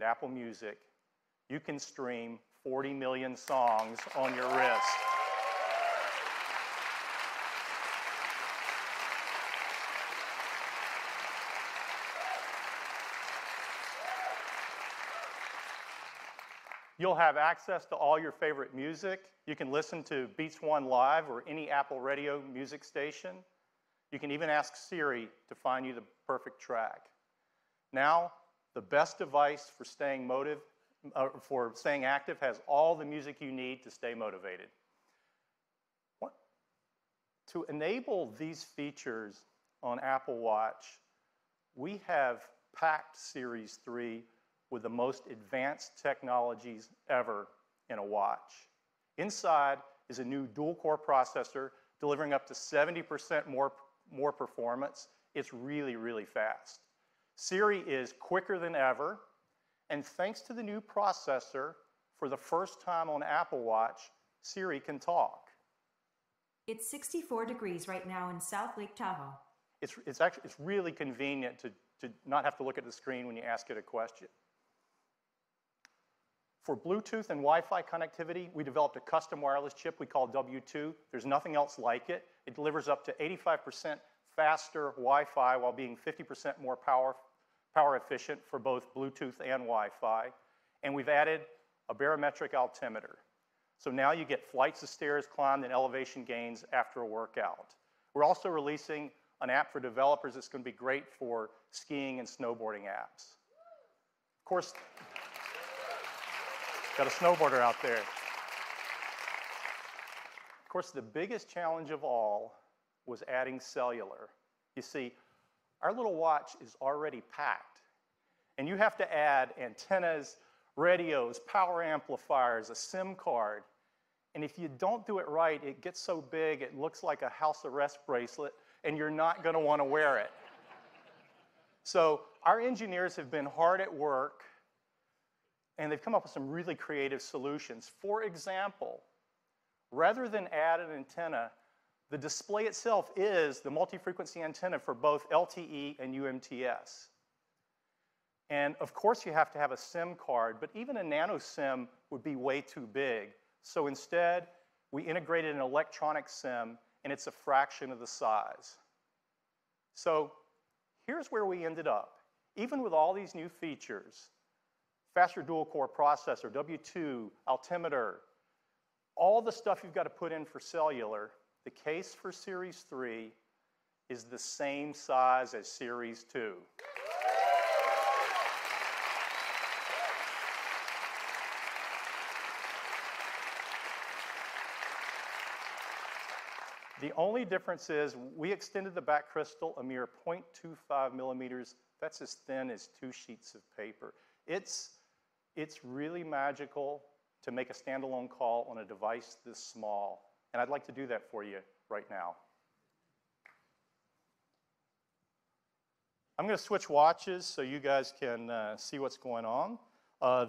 and Apple Music, you can stream 40 million songs on your wrist. You'll have access to all your favorite music. You can listen to Beats One Live or any Apple Radio music station. You can even ask Siri to find you the perfect track. Now, the best device for staying active has all the music you need to stay motivated. To enable these features on Apple Watch, we have packed Series 3 with the most advanced technologies ever in a watch. Inside is a new dual-core processor delivering up to 70% more performance. It's really, really fast. Siri is quicker than ever, and thanks to the new processor, for the first time on Apple Watch, Siri can talk. It's 64 degrees right now in South Lake Tahoe. It's really convenient to not have to look at the screen when you ask it a question. For Bluetooth and Wi-Fi connectivity, we developed a custom wireless chip we call W2. There's nothing else like it. It delivers up to 85% faster Wi-Fi while being 50% more power efficient for both Bluetooth and Wi-Fi. And we've added a barometric altimeter. So now you get flights of stairs climbed and elevation gains after a workout. We're also releasing an app for developers that's going to be great for skiing and snowboarding apps. Of course, got a snowboarder out there. Of course, the biggest challenge of all was adding cellular. You see, our little watch is already packed, and you have to add antennas, radios, power amplifiers, a SIM card, and if you don't do it right, it gets so big it looks like a house arrest bracelet, and you're not going to want to wear it. So our engineers have been hard at work, and they've come up with some really creative solutions. For example, rather than add an antenna, the display itself is the multi-frequency antenna for both LTE and UMTS. And of course you have to have a SIM card, but even a nano SIM would be way too big. So instead, we integrated an electronic SIM, and it's a fraction of the size. So here's where we ended up. Even with all these new features, faster dual-core processor, W2, altimeter, all the stuff you've got to put in for cellular, the case for Series 3 is the same size as Series 2. The only difference is we extended the back crystal a mere 0.25 millimeters. That's as thin as 2 sheets of paper. It's really magical to make a standalone call on a device this small. And I'd like to do that for you right now. I'm going to switch watches so you guys can see what's going on.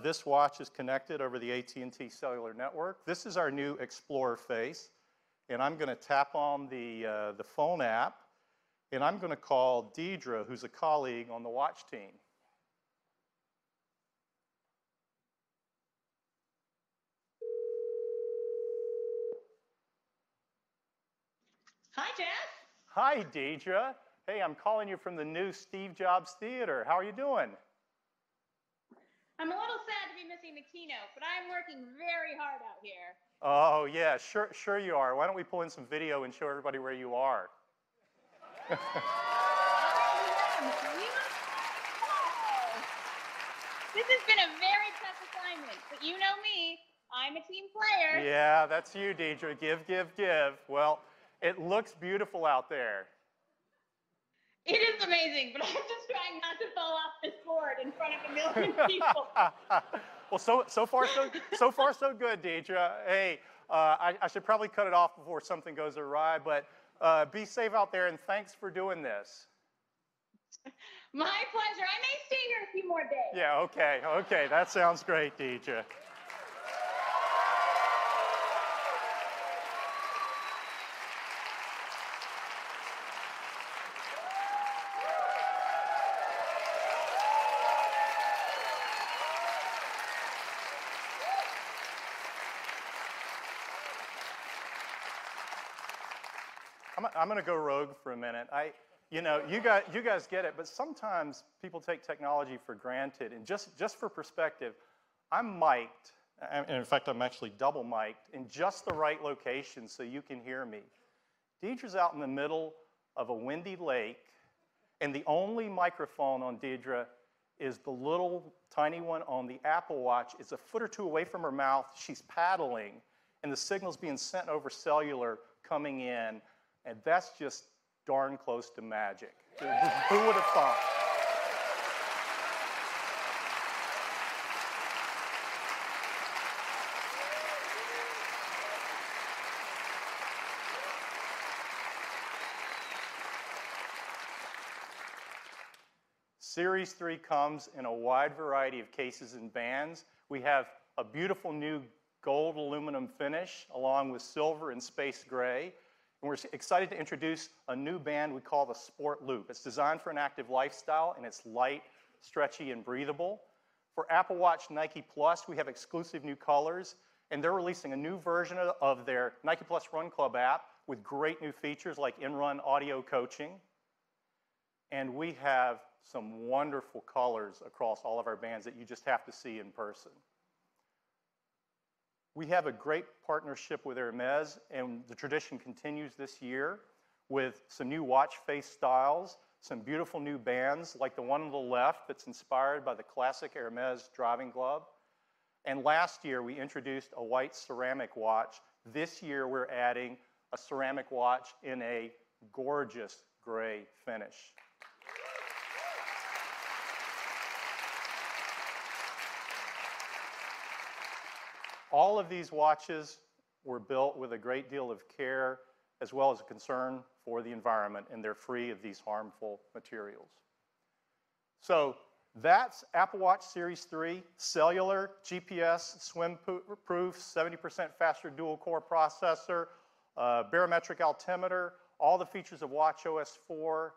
This watch is connected over the AT&T cellular network. This is our new Explorer face. And I'm going to tap on the phone app, and I'm going to call Deidre, who's a colleague on the watch team. Hi, Jeff. Hi, Deidre. Hey, I'm calling you from the new Steve Jobs Theater. How are you doing? I'm a little sad to be missing the keynote, but I'm working very hard out here. Oh, yeah, sure you are. Why don't we pull in some video and show everybody where you are? I am. This has been a very tough assignment, but you know me. I'm a team player. Yeah, that's you, Deidre. Give. Well, it looks beautiful out there. It is amazing, but I'm just trying not to fall off this board in front of a million people. Well, so far so good, Deidre. Hey, I should probably cut it off before something goes awry, but be safe out there, and thanks for doing this. My pleasure. I may stay here a few more days. Yeah, okay. That sounds great, Deidre. I'm going to go rogue for a minute. You guys get it, but sometimes people take technology for granted. And just for perspective, I'm mic'd, and in fact, I'm actually double mic'd in just the right location so you can hear me. Deidre's out in the middle of a windy lake, and the only microphone on Deidre is the little tiny one on the Apple Watch. It's a foot or two away from her mouth. She's paddling, and the signal's being sent over cellular coming in, and that's just darn close to magic. Who would have thought? Series 3 comes in a wide variety of cases and bands. We have a beautiful new gold aluminum finish along with silver and space gray. And we're excited to introduce a new band we call the Sport Loop. It's designed for an active lifestyle, and it's light, stretchy, and breathable. For Apple Watch Nike Plus, we have exclusive new colors, and they're releasing a new version of their Nike Plus Run Club app with great new features like in-run audio coaching. And we have some wonderful colors across all of our bands that you just have to see in person. We have a great partnership with Hermes, and the tradition continues this year with some new watch face styles, some beautiful new bands like the one on the left that's inspired by the classic Hermes driving glove. And last year, we introduced a white ceramic watch. This year, we're adding a ceramic watch in a gorgeous gray finish. All of these watches were built with a great deal of care as well as a concern for the environment, and they're free of these harmful materials. So that's Apple Watch Series 3, cellular, GPS, swim-proof, 70% faster dual-core processor, barometric altimeter, all the features of watchOS 4,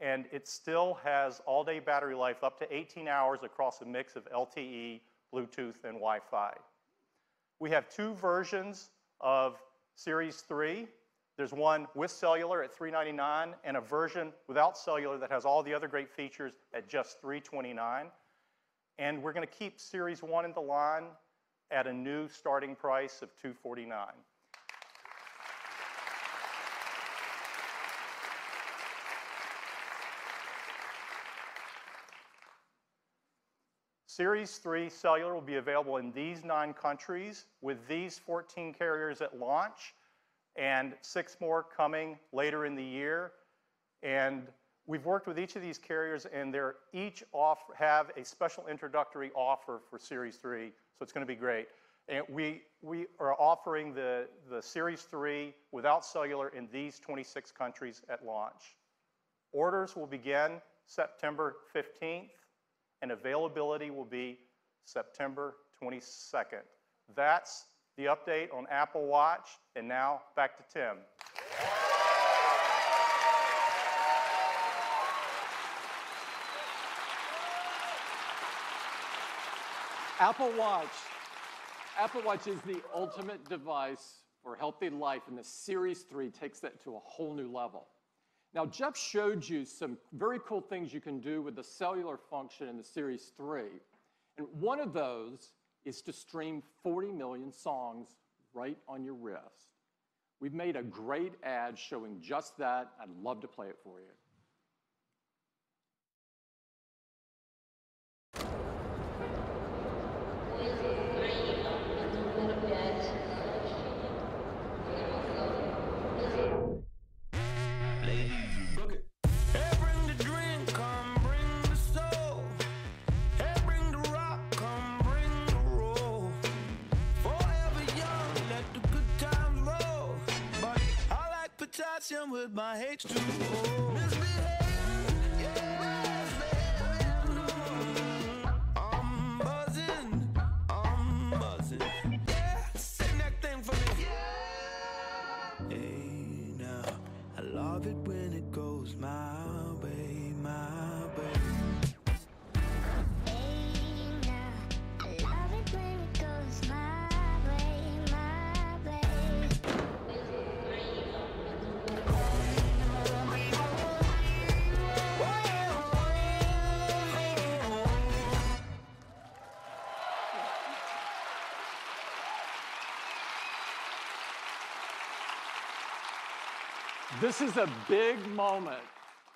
and it still has all-day battery life up to 18 hours across a mix of LTE, Bluetooth, and Wi-Fi. We have two versions of Series 3. There's one with cellular at $399 and a version without cellular that has all the other great features at just $329. And we're going to keep Series 1 in the line at a new starting price of $249. Series 3 cellular will be available in these 9 countries with these 14 carriers at launch and 6 more coming later in the year. And we've worked with each of these carriers, and they're each have a special introductory offer for Series 3, so it's going to be great. And we are offering the Series 3 without cellular in these 26 countries at launch. Orders will begin September 15th. And availability will be September 22nd. That's the update on Apple Watch. And now, back to Tim. Apple Watch is the ultimate device for healthy life, and the Series 3 takes that to a whole new level. Now, Jeff showed you some very cool things you can do with the cellular function in the Series 3. And one of those is to stream 40 million songs right on your wrist. We've made a great ad showing just that. I'd love to play it for you. With my H2O. Misbehave, yeah, I'm buzzing, yeah, sing that thing for me, yeah. Hey, now, I love it when it goes my way, my way. Hey, now, I love it when it goes my way, my way. This is a big moment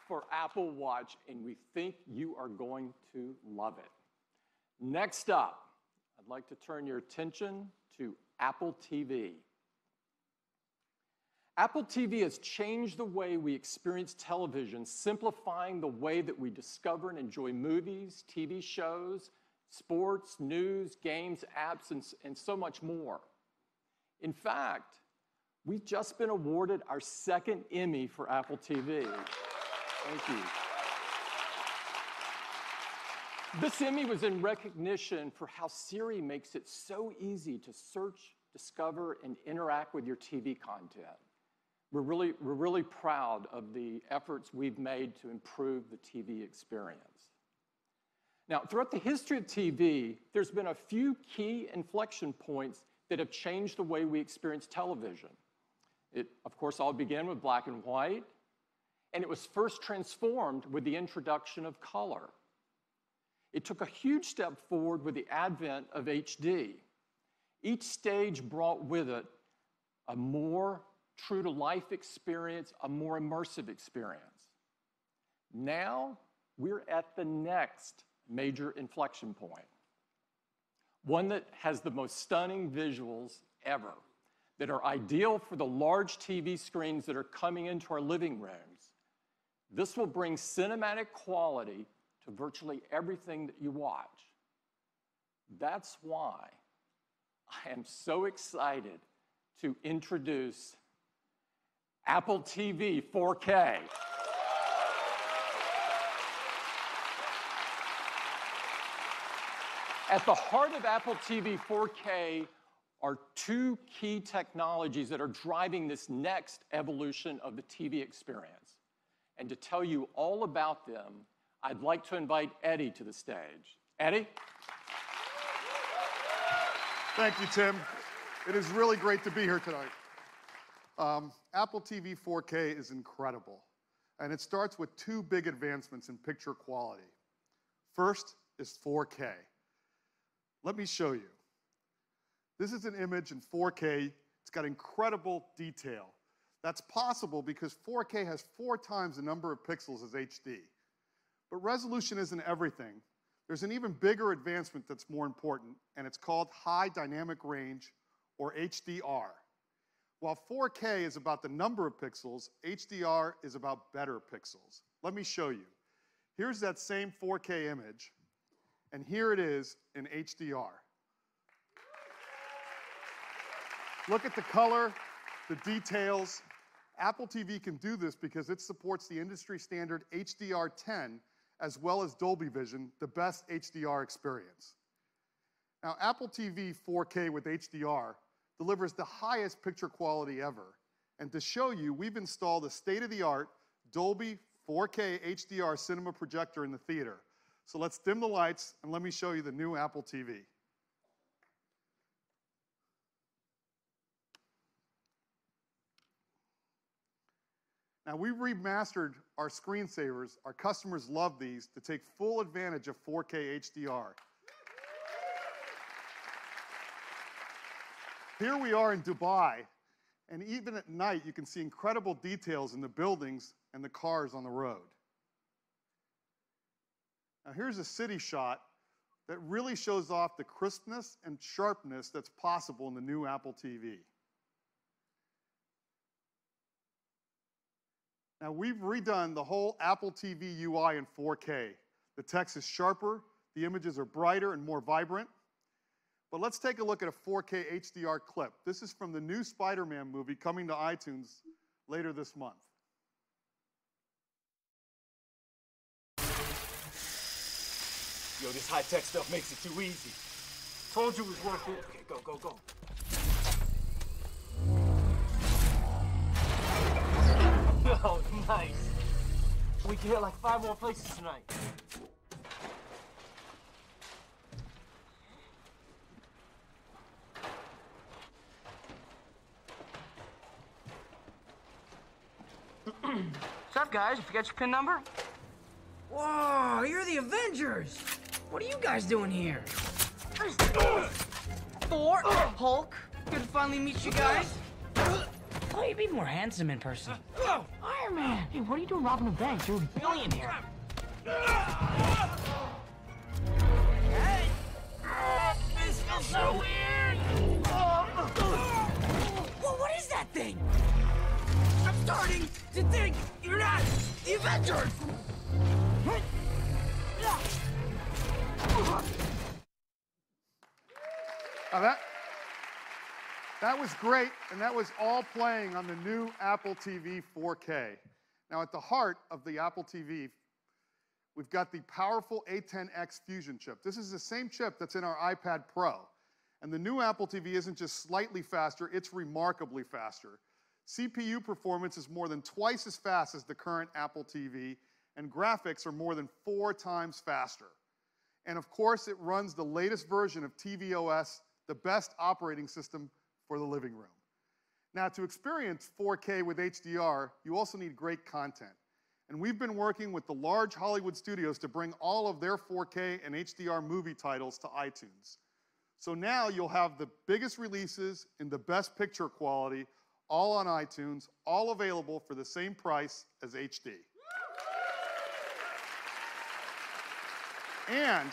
for Apple Watch, and we think you are going to love it. Next up, I'd like to turn your attention to Apple TV. Apple TV has changed the way we experience television, simplifying the way that we discover and enjoy movies, TV shows, sports, news, games, apps, and so much more. In fact, we've just been awarded our second Emmy for Apple TV. Thank you. This Emmy was in recognition for how Siri makes it so easy to search, discover, and interact with your TV content. We're really proud of the efforts we've made to improve the TV experience. Now, throughout the history of TV, there's been a few key inflection points that have changed the way we experience television. It, of course, all began with black and white, and it was first transformed with the introduction of color. It took a huge step forward with the advent of HD. Each stage brought with it a more true-to-life experience, a more immersive experience. Now, we're at the next major inflection point, one that has the most stunning visuals ever, that are ideal for the large TV screens that are coming into our living rooms. This will bring cinematic quality to virtually everything that you watch. That's why I am so excited to introduce Apple TV 4K. At the heart of Apple TV 4K are two key technologies that are driving this next evolution of the TV experience. And to tell you all about them, I'd like to invite Eddie to the stage. Eddie? Thank you, Tim. It is really great to be here tonight. Apple TV 4K is incredible, and it starts with two big advancements in picture quality. First is 4K. Let me show you. This is an image in 4K. It's got incredible detail. That's possible because 4K has 4 times the number of pixels as HD. But resolution isn't everything. There's an even bigger advancement that's more important, and it's called high dynamic range, or HDR. While 4K is about the number of pixels, HDR is about better pixels. Let me show you. Here's that same 4K image, and here it is in HDR. Look at the color, the details. Apple TV can do this because it supports the industry standard HDR10 as well as Dolby Vision, the best HDR experience. Now, Apple TV 4K with HDR delivers the highest picture quality ever. And to show you, we've installed a state-of-the-art Dolby 4K HDR cinema projector in the theater. So let's dim the lights and let me show you the new Apple TV. Now, we've remastered our screensavers. Our customers love these to take full advantage of 4K HDR. Here we are in Dubai, and even at night, you can see incredible details in the buildings and the cars on the road. Now, here's a city shot that really shows off the crispness and sharpness that's possible in the new Apple TV. Now, we've redone the whole Apple TV UI in 4K. The text is sharper, the images are brighter and more vibrant. But let's take a look at a 4K HDR clip. This is from the new Spider-Man movie coming to iTunes later this month. Yo, this high-tech stuff makes it too easy. Told you it was worth it. Okay, go, go, go. Oh, nice. We can hit like 5 more places tonight. What's up, guys? You forget your PIN number? Whoa, you're the Avengers! What are you guys doing here? Thor, Hulk, good to finally meet you guys. Oh, you'd be more handsome in person. Spider-Man! Hey, what are you doing robbing a bank? You're a billionaire. This feels so weird! Well, what is that thing? I'm starting to think you're not the Avengers! Now that was great, and that was all playing on the new Apple TV 4K. Now, at the heart of the Apple TV, we've got the powerful A10X Fusion chip. This is the same chip that's in our iPad Pro. And the new Apple TV isn't just slightly faster, it's remarkably faster. CPU performance is more than twice as fast as the current Apple TV, and graphics are more than 4 times faster. And of course, it runs the latest version of tvOS, the best operating system for the living room. Now, to experience 4K with HDR, you also need great content. And we've been working with the large Hollywood studios to bring all of their 4K and HDR movie titles to iTunes. So now you'll have the biggest releases in the best picture quality, all on iTunes, all available for the same price as HD. And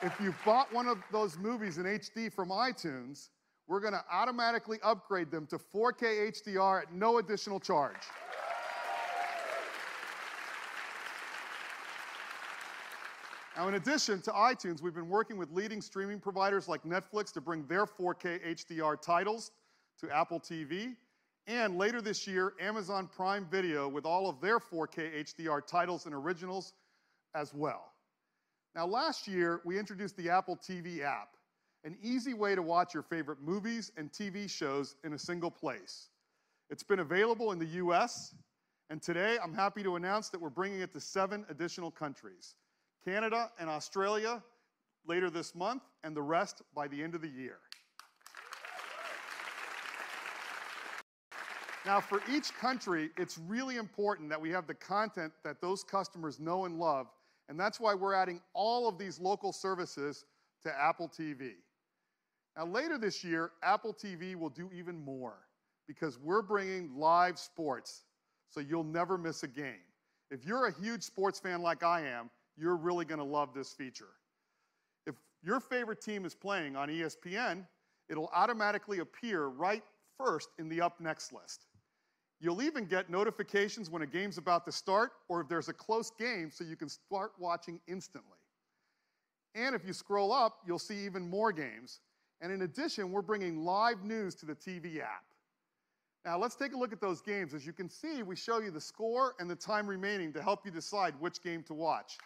if you've bought one of those movies in HD from iTunes, we're going to automatically upgrade them to 4K HDR at no additional charge. Now, in addition to iTunes, we've been working with leading streaming providers like Netflix to bring their 4K HDR titles to Apple TV. And later this year, Amazon Prime Video with all of their 4K HDR titles and originals as well. Now, last year, we introduced the Apple TV app, an easy way to watch your favorite movies and TV shows in a single place. It's been available in the US, and today I'm happy to announce that we're bringing it to 7 additional countries: Canada and Australia later this month, and the rest by the end of the year. Now, for each country, it's really important that we have the content that those customers know and love, and that's why we're adding all of these local services to Apple TV. Now, later this year, Apple TV will do even more because we're bringing live sports, so you'll never miss a game. If you're a huge sports fan like I am, you're really going to love this feature. If your favorite team is playing on ESPN, it'll automatically appear right first in the Up Next list. You'll even get notifications when a game's about to start or if there's a close game so you can start watching instantly. And if you scroll up, you'll see even more games. And in addition, we're bringing live news to the TV app. Now, let's take a look at those games. As you can see, we show you the score and the time remaining to help you decide which game to watch.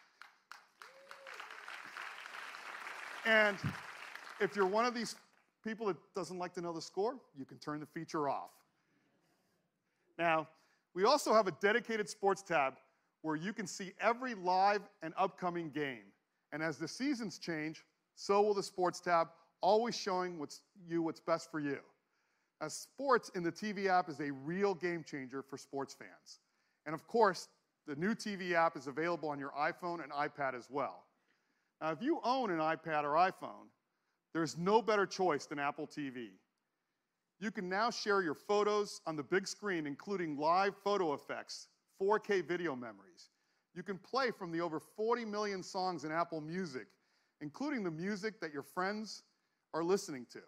And if you're one of these people that doesn't like to know the score, you can turn the feature off. Now, we also have a dedicated sports tab where you can see every live and upcoming game. And as the seasons change, so will the sports tab, always showing what's best for you. As sports in the TV app is a real game changer for sports fans. And of course, the new TV app is available on your iPhone and iPad as well. Now, if you own an iPad or iPhone, there's no better choice than Apple TV. You can now share your photos on the big screen, including live photo effects, 4K video memories. You can play from the over 40 million songs in Apple Music, including the music that your friends are listening to.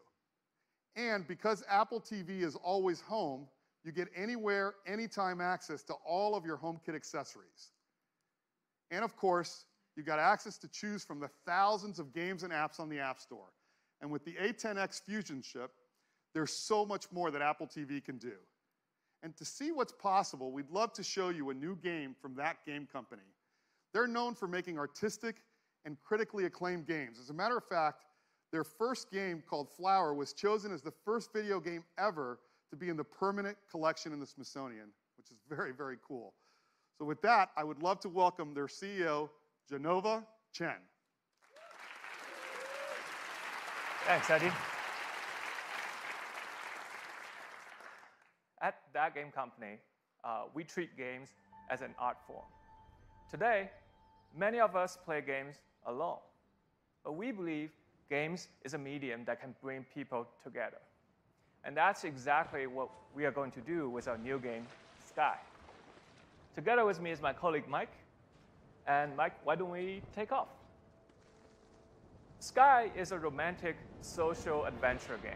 And because Apple TV is always home, you get anywhere, anytime access to all of your HomeKit accessories. And of course, you've got access to choose from the thousands of games and apps on the App Store. And with the A10X Fusion chip, there's so much more that Apple TV can do. And to see what's possible, we'd love to show you a new game from that game company. They're known for making artistic and critically acclaimed games. As a matter of fact, their first game, called Flower, was chosen as the first video game ever to be in the permanent collection in the Smithsonian, which is very, very cool. So with that, I would love to welcome their CEO, Genova Chen. Thanks, Eddie. At that game company, we treat games as an art form. Today, many of us play games alone, but we believe games is a medium that can bring people together. And that's exactly what we are going to do with our new game, Sky. Together with me is my colleague Mike. And Mike, why don't we take off? Sky is a romantic social adventure game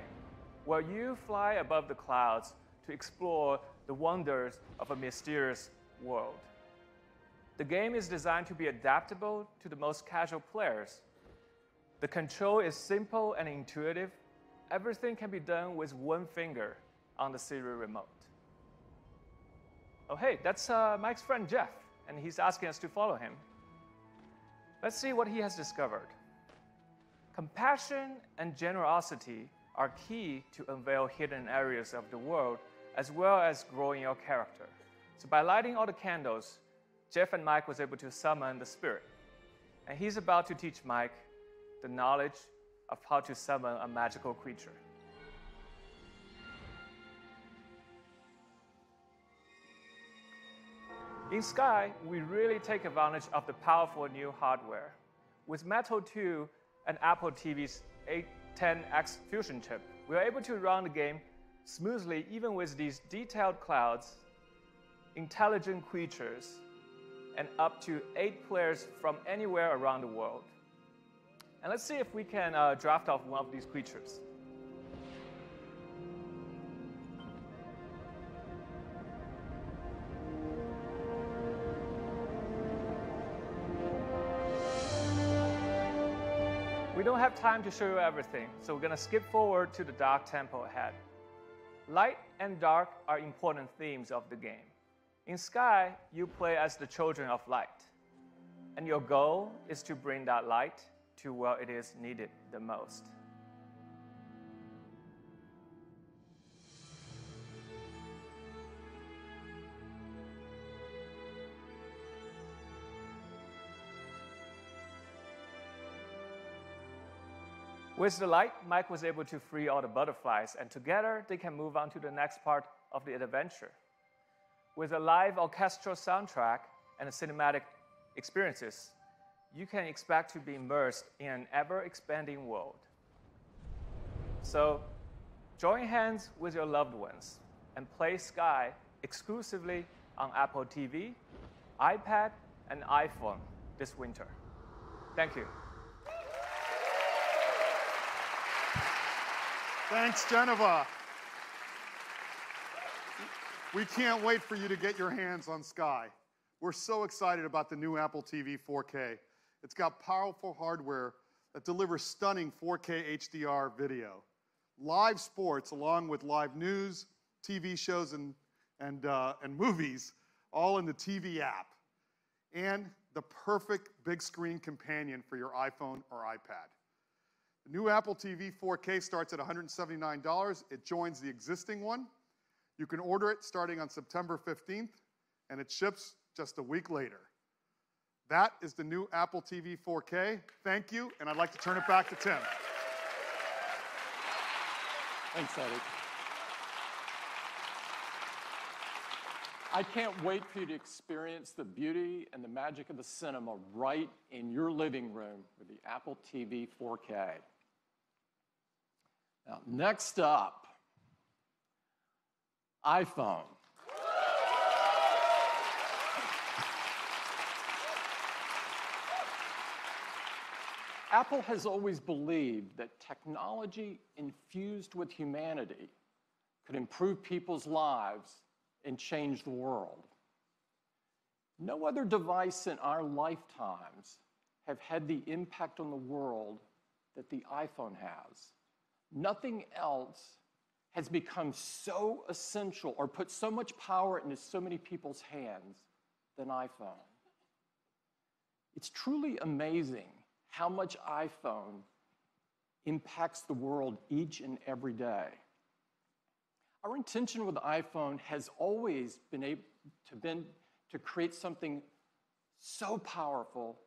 where you fly above the clouds to explore the wonders of a mysterious world. The game is designed to be adaptable to the most casual players. The control is simple and intuitive. Everything can be done with one finger on the serial remote. Oh, hey, that's Mike's friend Jeff, and he's asking us to follow him. Let's see what he has discovered. Compassion and generosity are key to unveil hidden areas of the world as well as growing your character. So by lighting all the candles, Jeff and Mike was able to summon the spirit. And he's about to teach Mike the knowledge of how to summon a magical creature. In Sky, we really take advantage of the powerful new hardware. With Metal 2 and Apple TV's A10X Fusion chip, we are able to run the game smoothly even with these detailed clouds, intelligent creatures, and up to 8 players from anywhere around the world. And let's see if we can draft off one of these creatures. We don't have time to show you everything, so we're going to skip forward to the dark temple ahead. Light and dark are important themes of the game. In Sky, you play as the children of light, and your goal is to bring that light to where it is needed the most. With the light, Mike was able to free all the butterflies, and together they can move on to the next part of the adventure. With a live orchestral soundtrack and cinematic experiences, you can expect to be immersed in an ever-expanding world. So, join hands with your loved ones and play Sky exclusively on Apple TV, iPad, and iPhone this winter. Thank you. Thanks, Geneva. We can't wait for you to get your hands on Sky. We're so excited about the new Apple TV 4K. It's got powerful hardware that delivers stunning 4K HDR video, live sports along with live news, TV shows, and movies, all in the TV app, and the perfect big screen companion for your iPhone or iPad. The new Apple TV 4K starts at $179. It joins the existing one. You can order it starting on September 15th, and it ships just a week later. That is the new Apple TV 4K. Thank you, and I'd like to turn it back to Tim. Thanks, Eddie. I can't wait for you to experience the beauty and the magic of the cinema right in your living room with the Apple TV 4K. Now, next up, iPhone. Apple has always believed that technology infused with humanity could improve people's lives and change the world. No other device in our lifetimes have had the impact on the world that the iPhone has. Nothing else has become so essential or put so much power into so many people's hands than iPhone. It's truly amazing how much iPhone impacts the world each and every day. Our intention with the iPhone has always been to create something so powerful,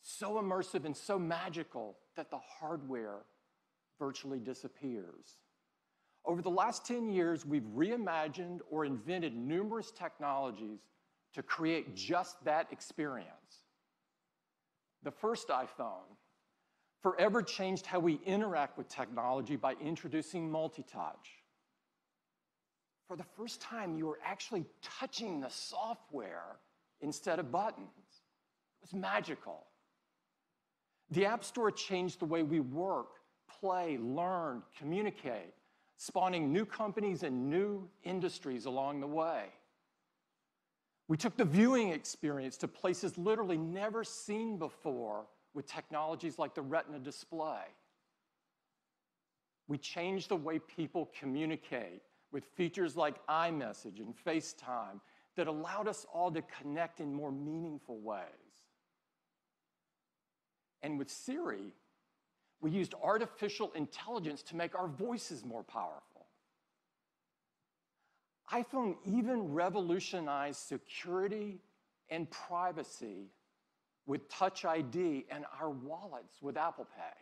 so immersive, and so magical that the hardware virtually disappears. Over the last 10 years, we've reimagined or invented numerous technologies to create just that experience. The first iPhone forever changed how we interact with technology by introducing multi-touch. for the first time, you were actually touching the software instead of buttons. It was magical. The App Store changed the way we work, play, learn, communicate, spawning new companies and new industries along the way. We took the viewing experience to places literally never seen before with technologies like the Retina display. We changed the way people communicate with features like iMessage and FaceTime that allowed us all to connect in more meaningful ways. And with Siri, we used artificial intelligence to make our voices more powerful. iPhone even revolutionized security and privacy with Touch ID and our wallets with Apple Pay.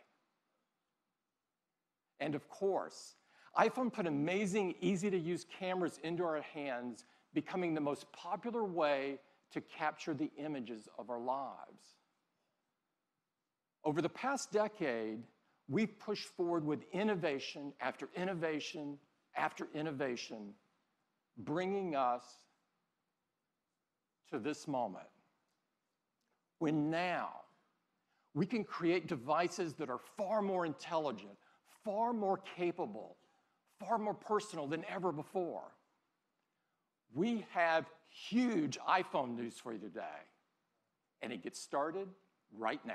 And of course, iPhone put amazing, easy-to-use cameras into our hands, becoming the most popular way to capture the images of our lives. Over the past decade, we've pushed forward with innovation after innovation after innovation, bringing us to this moment, when now we can create devices that are far more intelligent, far more capable, far more personal than ever before. We have huge iPhone news for you today, and it gets started right now.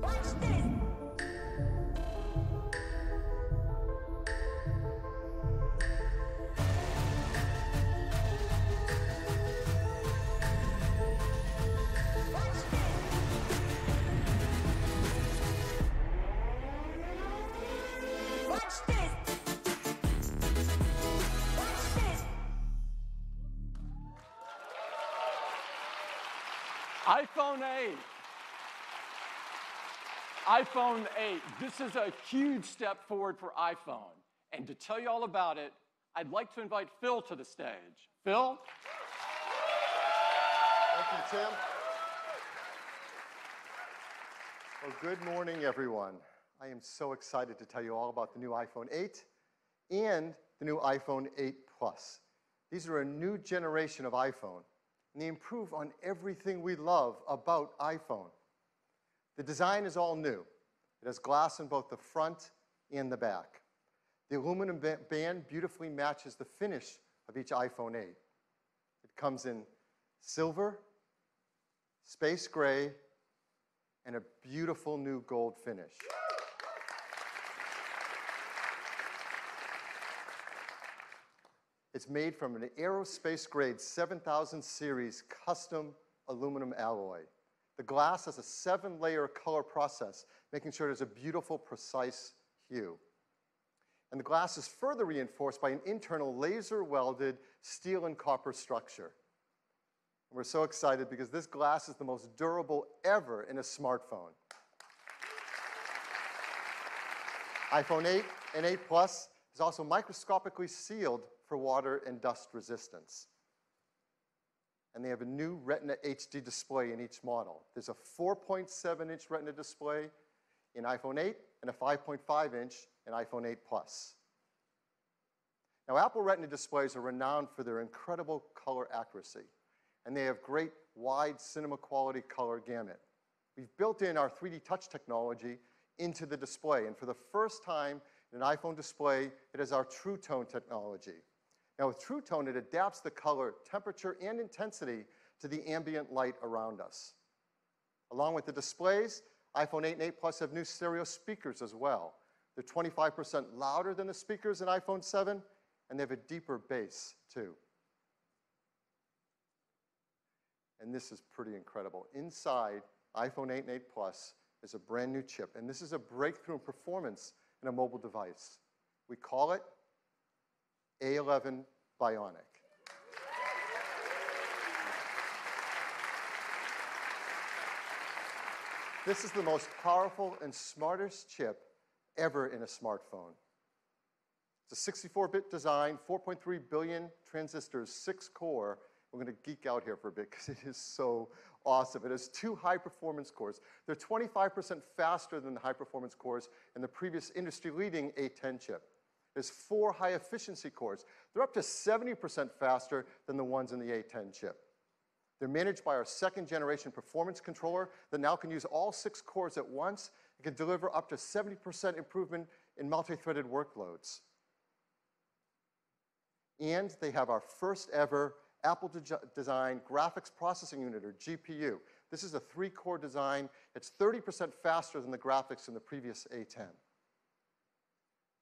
Watch this. Watch this. Watch this. iPhone 8. iPhone 8. This is a huge step forward for iPhone. And to tell you all about it, I'd like to invite Phil to the stage. Phil? Thank you, Tim. Well, good morning, everyone. I am so excited to tell you all about the new iPhone 8 and the new iPhone 8 Plus. These are a new generation of iPhone, and they improve on everything we love about iPhone. The design is all new. It has glass in both the front and the back. The aluminum band beautifully matches the finish of each iPhone 8. It comes in silver, space gray, and a beautiful new gold finish. It's made from an aerospace-grade 7000 series custom aluminum alloy. The glass has a 7-layer color process, making sure there's a beautiful, precise hue. And the glass is further reinforced by an internal laser-welded steel and copper structure. And we're so excited because this glass is the most durable ever in a smartphone. iPhone 8 and 8 Plus is also microscopically sealed for water and dust resistance. And they have a new Retina HD display in each model. There's a 4.7-inch Retina display in iPhone 8 and a 5.5-inch in iPhone 8 Plus. Now, Apple Retina displays are renowned for their incredible color accuracy, and they have great wide cinema quality color gamut. We've built in our 3D touch technology into the display, and for the first time in an iPhone display, it is our True Tone technology. Now, with True Tone, it adapts the color, temperature, and intensity to the ambient light around us. Along with the displays, iPhone 8 and 8 Plus have new stereo speakers as well. They're 25% louder than the speakers in iPhone 7, and they have a deeper bass, too. And this is pretty incredible. Inside iPhone 8 and 8 Plus is a brand new chip, and this is a breakthrough in performance in a mobile device. We call it A11 Bionic. This is the most powerful and smartest chip ever in a smartphone. It's a 64-bit design, 4.3 billion transistors, 6-core. We're going to geek out here for a bit because it is so awesome. It has 2 high-performance cores. They're 25% faster than the high-performance cores in the previous industry-leading A10 chip. There's 4 high-efficiency cores. They're up to 70% faster than the ones in the A10 chip. They're managed by our 2nd-generation performance controller that now can use all 6 cores at once and can deliver up to 70% improvement in multi-threaded workloads. And they have our first ever Apple-designed graphics processing unit, or GPU. This is a 3-core design. It's 30% faster than the graphics in the previous A10.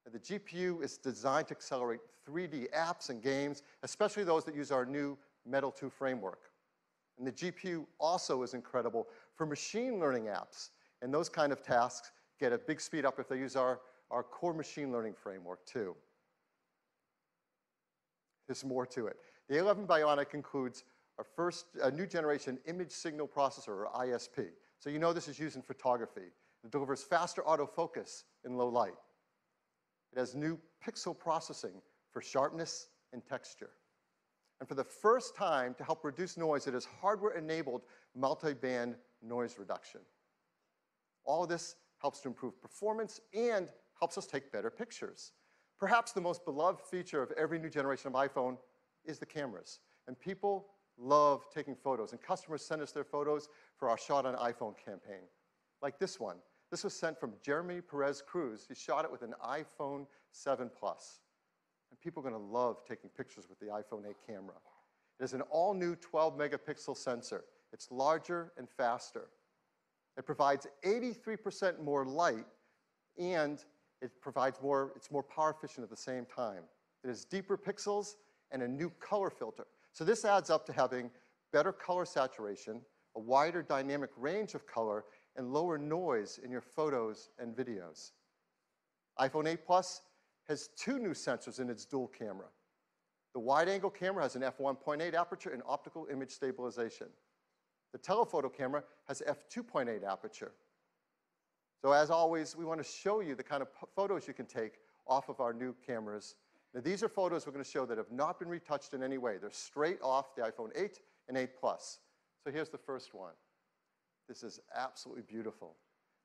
And the GPU is designed to accelerate 3D apps and games, especially those that use our new Metal 2 framework. And the GPU also is incredible for machine learning apps. And those kind of tasks get a big speed up if they use our core machine learning framework, too. There's more to it. The A11 Bionic includes our first new generation image signal processor, or ISP. So you know this is used in photography. It delivers faster autofocus in low light. It has new pixel processing for sharpness and texture. And for the first time, to help reduce noise, it has hardware-enabled multi-band noise reduction. All of this helps to improve performance and helps us take better pictures. Perhaps the most beloved feature of every new generation of iPhone is the cameras. And people love taking photos, and customers send us their photos for our Shot on iPhone campaign, like this one. This was sent from Jeremy Perez Cruz. He shot it with an iPhone 7 Plus. And people are going to love taking pictures with the iPhone 8 camera. It has an all-new 12-megapixel sensor. It's larger and faster. It provides 83% more light, and it's more power efficient at the same time. It has deeper pixels and a new color filter. So this adds up to having better color saturation, a wider dynamic range of color, and lower noise in your photos and videos. iPhone 8 Plus has 2 new sensors in its dual camera. The wide-angle camera has an f1.8 aperture and optical image stabilization. The telephoto camera has f2.8 aperture. So as always, we want to show you the kind of photos you can take off of our new cameras. Now, these are photos we're going to show that have not been retouched in any way. They're straight off the iPhone 8 and 8 Plus. So here's the first one. This is absolutely beautiful.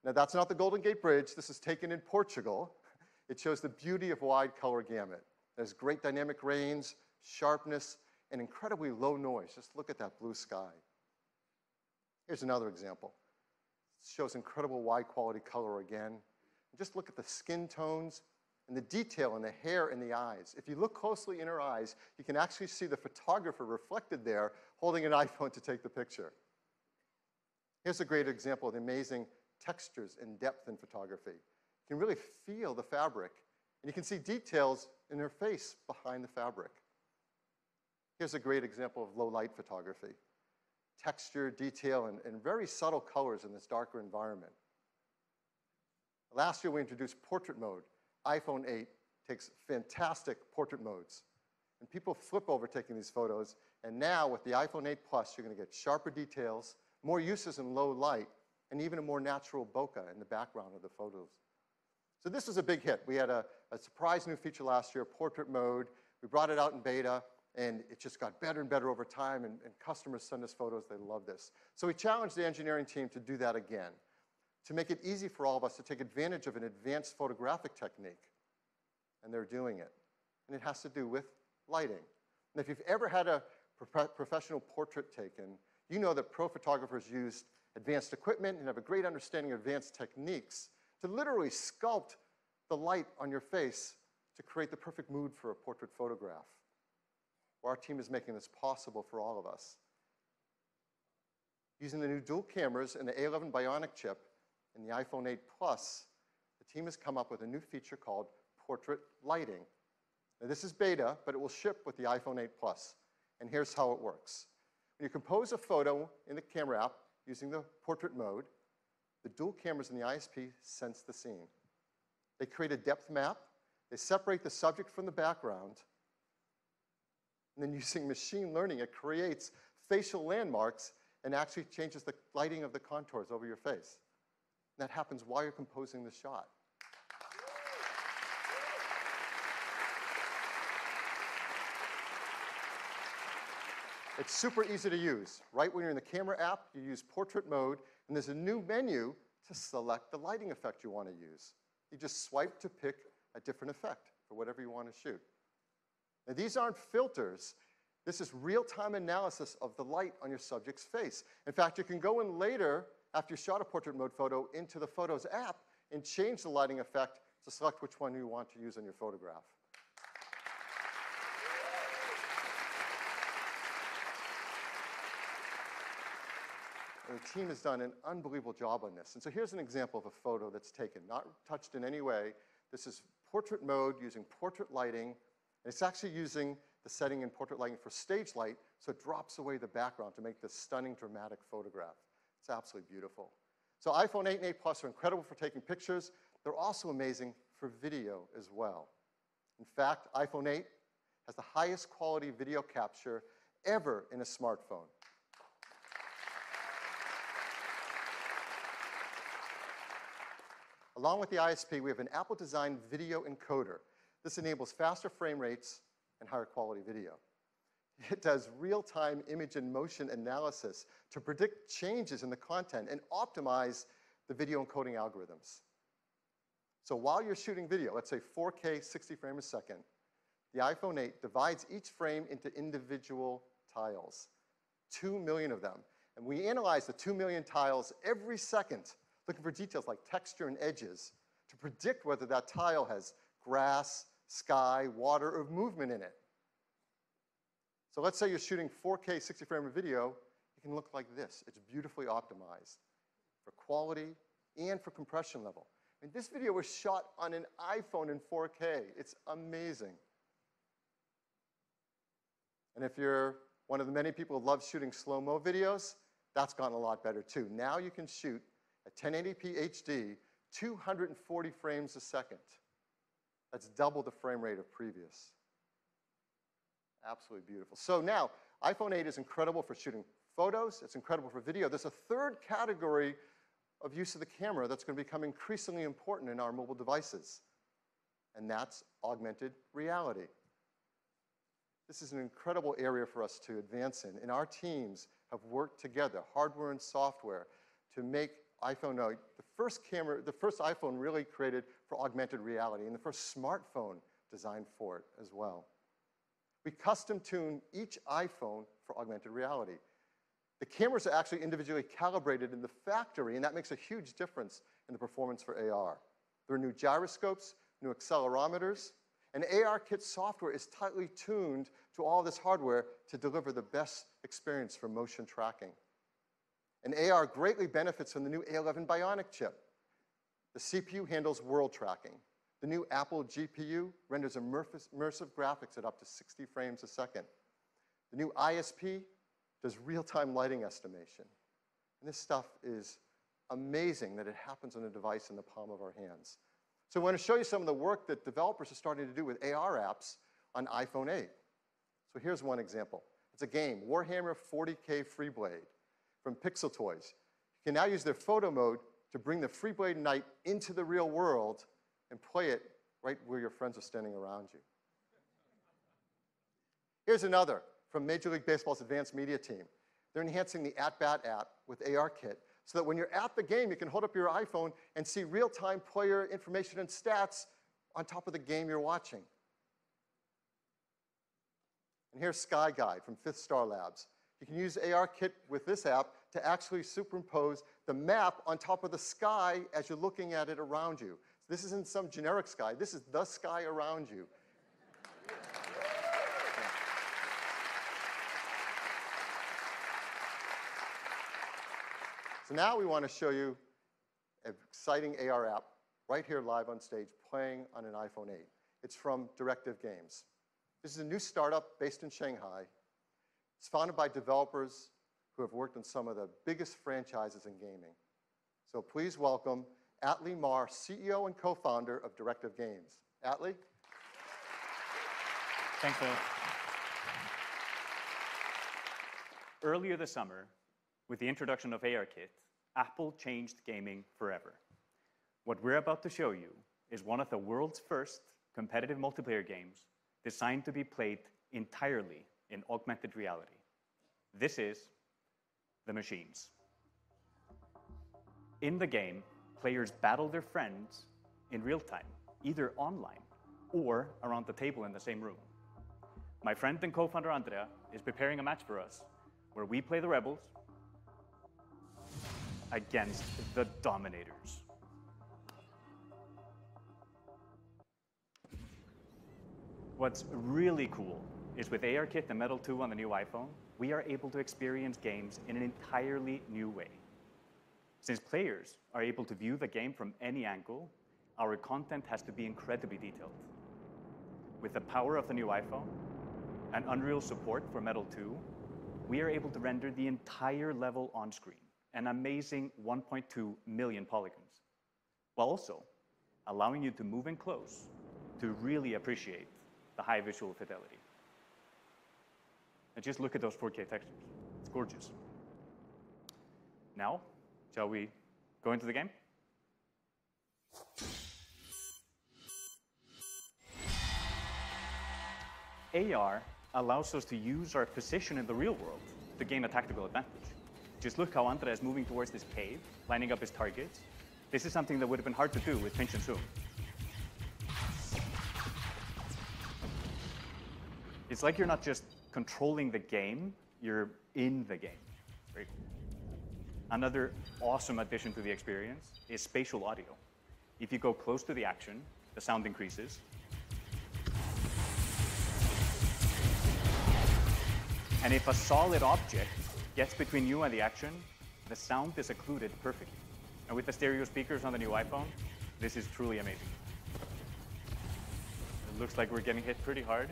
Now, that's not the Golden Gate Bridge. This is taken in Portugal. It shows the beauty of wide color gamut. There's great dynamic range, sharpness, and incredibly low noise. Just look at that blue sky. Here's another example. It shows incredible wide quality color again. And just look at the skin tones and the detail in the hair and the eyes. If you look closely in her eyes, you can actually see the photographer reflected there holding an iPhone to take the picture. Here's a great example of the amazing textures and depth in photography. You can really feel the fabric, and you can see details in her face behind the fabric. Here's a great example of low light photography. Texture, detail, and very subtle colors in this darker environment. Last year, we introduced portrait mode. iPhone 8 takes fantastic portrait modes. And people flip over taking these photos. And now, with the iPhone 8 Plus, you're going to get sharper details, more uses in low light, and even a more natural bokeh in the background of the photos. So this was a big hit. We had a surprise new feature last year, portrait mode. We brought it out in beta, and it just got better and better over time, and customers send us photos. They love this. So we challenged the engineering team to do that again, to make it easy for all of us to take advantage of an advanced photographic technique. And they're doing it. And it has to do with lighting. And if you've ever had a professional portrait taken, you know that pro photographers use advanced equipment and have a great understanding of advanced techniques to literally sculpt the light on your face to create the perfect mood for a portrait photograph. Well, our team is making this possible for all of us. Using the new dual cameras and the A11 Bionic chip and the iPhone 8 Plus, the team has come up with a new feature called portrait lighting. Now, this is beta, but it will ship with the iPhone 8 Plus. And here's how it works. When you compose a photo in the camera app using the portrait mode, the dual cameras in the ISP sense the scene. They create a depth map. They separate the subject from the background. And then using machine learning, it creates facial landmarks and actually changes the lighting of the contours over your face. And that happens while you're composing the shot. It's super easy to use. Right when you're in the camera app, you use portrait mode, and there's a new menu to select the lighting effect you want to use. You just swipe to pick a different effect for whatever you want to shoot. Now, these aren't filters. This is real-time analysis of the light on your subject's face. In fact, you can go in later, after you shot a portrait mode photo, into the Photos app and change the lighting effect to select which one you want to use in your photograph. And the team has done an unbelievable job on this. And so here's an example of a photo that's taken, not touched in any way. This is portrait mode using portrait lighting. And it's actually using the setting in portrait lighting for stage light, so it drops away the background to make this stunning, dramatic photograph. It's absolutely beautiful. So iPhone 8 and 8 Plus are incredible for taking pictures. They're also amazing for video as well. In fact, iPhone 8 has the highest quality video capture ever in a smartphone. Along with the ISP, we have an Apple-designed video encoder. This enables faster frame rates and higher quality video. It does real-time image and motion analysis to predict changes in the content and optimize the video encoding algorithms. So while you're shooting video, let's say 4K 60 frames a second, the iPhone 8 divides each frame into individual tiles, 2 million of them. And we analyze the 2 million tiles every second, looking for details like texture and edges to predict whether that tile has grass, sky, water, or movement in it. So let's say you're shooting 4K 60 frame of video, it can look like this. It's beautifully optimized for quality and for compression level. And this video was shot on an iPhone in 4K. It's amazing. And if you're one of the many people who love shooting slow-mo videos, that's gotten a lot better too. Now you can shoot at 1080p HD, 240 frames a second. That's double the frame rate of previous. Absolutely beautiful. So now, iPhone 8 is incredible for shooting photos. It's incredible for video. There's a third category of use of the camera that's going to become increasingly important in our mobile devices, and that's augmented reality. This is an incredible area for us to advance in, and our teams have worked together, hardware and software, to make iPhone 8 the first iPhone really created for augmented reality, and the first smartphone designed for it as well. We custom-tune each iPhone for augmented reality. The cameras are actually individually calibrated in the factory, and that makes a huge difference in the performance for AR. There are new gyroscopes, new accelerometers, and ARKit software is tightly tuned to all this hardware to deliver the best experience for motion tracking. And AR greatly benefits from the new A11 Bionic chip. The CPU handles world tracking. The new Apple GPU renders immersive graphics at up to 60 frames a second. The new ISP does real-time lighting estimation. And this stuff is amazing that it happens on a device in the palm of our hands. So I want to show you some of the work that developers are starting to do with AR apps on iPhone 8. So here's one example. It's a game, Warhammer 40K Freeblade from Pixel Toys. You can now use their photo mode to bring the Freeblade Knight into the real world and play it right where your friends are standing around you. Here's another from Major League Baseball's advanced media team. They're enhancing the At-Bat app with ARKit so that when you're at the game, you can hold up your iPhone and see real-time player information and stats on top of the game you're watching. And here's Sky Guide from Fifth Star Labs. You can use ARKit with this app to actually superimpose the map on top of the sky as you're looking at it around you. So this isn't some generic sky. This is the sky around you. So now we want to show you an exciting AR app right here live on stage playing on an iPhone 8. It's from Directive Games. This is a new startup based in Shanghai. It's founded by developers who have worked on some of the biggest franchises in gaming. So please welcome Atlee Mar, CEO and co-founder of Directive Games. Atlee? Thanks, Phil. Earlier this summer, with the introduction of ARKit, Apple changed gaming forever. What we're about to show you is one of the world's first competitive multiplayer games designed to be played entirely in augmented reality. This is the machines. In the game, players battle their friends in real time, either online or around the table in the same room. My friend and co-founder Andrea is preparing a match for us where we play the rebels against the dominators. What's really cool is with ARKit and Metal 2 on the new iPhone, we are able to experience games in an entirely new way. Since players are able to view the game from any angle, our content has to be incredibly detailed. With the power of the new iPhone and Unreal support for Metal 2, we are able to render the entire level on screen, an amazing 1.2 million polygons, while also allowing you to move in close to really appreciate the high visual fidelity. And just look at those 4K textures. It's gorgeous. Now, shall we go into the game? AR allows us to use our position in the real world to gain a tactical advantage. Just look how Andrea is moving towards this cave, lining up his targets. This is something that would have been hard to do with pinch and zoom. It's like you're not just controlling the game, you're in the game. Very cool. Another awesome addition to the experience is spatial audio. If you go close to the action, the sound increases. And if a solid object gets between you and the action, the sound is occluded perfectly. And with the stereo speakers on the new iPhone, this is truly amazing. It looks like we're getting hit pretty hard.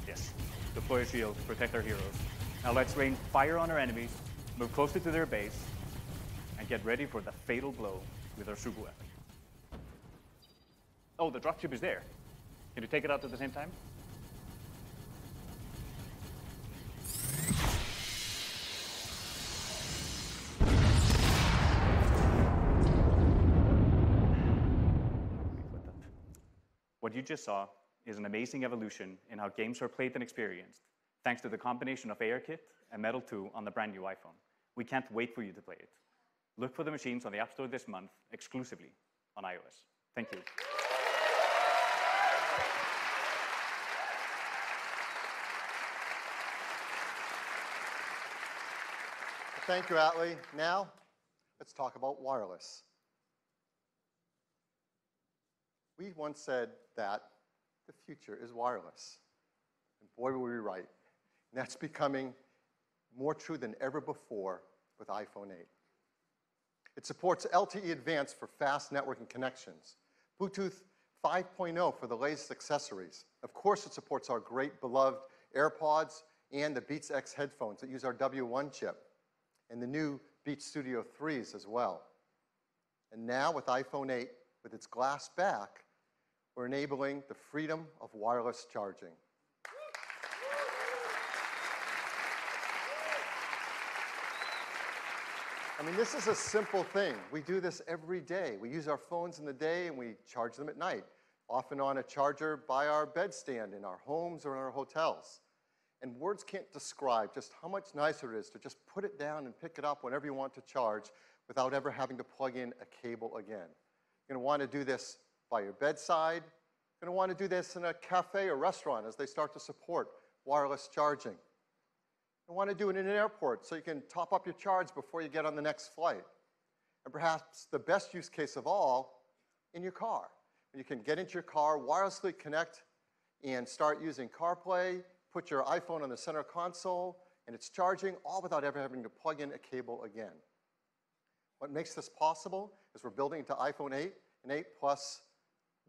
Yes, deploy a shield, protect our heroes. Now let's rain fire on our enemies, move closer to their base, and get ready for the fatal blow with our super weapon. Oh, the dropship is there. Can you take it out at the same time? What you just saw is an amazing evolution in how games are played and experienced, thanks to the combination of ARKit and Metal 2 on the brand new iPhone. We can't wait for you to play it. Look for the machines on the App Store this month, exclusively on iOS. Thank you. Thank you, Atlee. Now, let's talk about wireless. We once said that the future is wireless. And boy, were we right. And that's becoming more true than ever before with iPhone 8. It supports LTE Advanced for fast networking connections, Bluetooth 5.0 for the latest accessories. Of course, it supports our great beloved AirPods and the Beats X headphones that use our W1 chip, and the new Beats Studio 3s as well. And now with iPhone 8, with its glass back, we're enabling the freedom of wireless charging. I mean, this is a simple thing. We do this every day. We use our phones in the day and we charge them at night, often on a charger by our bedstand in our homes or in our hotels. And words can't describe just how much nicer it is to just put it down and pick it up whenever you want to charge without ever having to plug in a cable again. You're going to want to do this by your bedside. You're going to want to do this in a cafe or restaurant as they start to support wireless charging. You want to do it in an airport so you can top up your charge before you get on the next flight. And perhaps the best use case of all, in your car. You can get into your car, wirelessly connect, and start using CarPlay, put your iPhone on the center console, and it's charging, all without ever having to plug in a cable again. What makes this possible is we're building into iPhone 8 and 8 Plus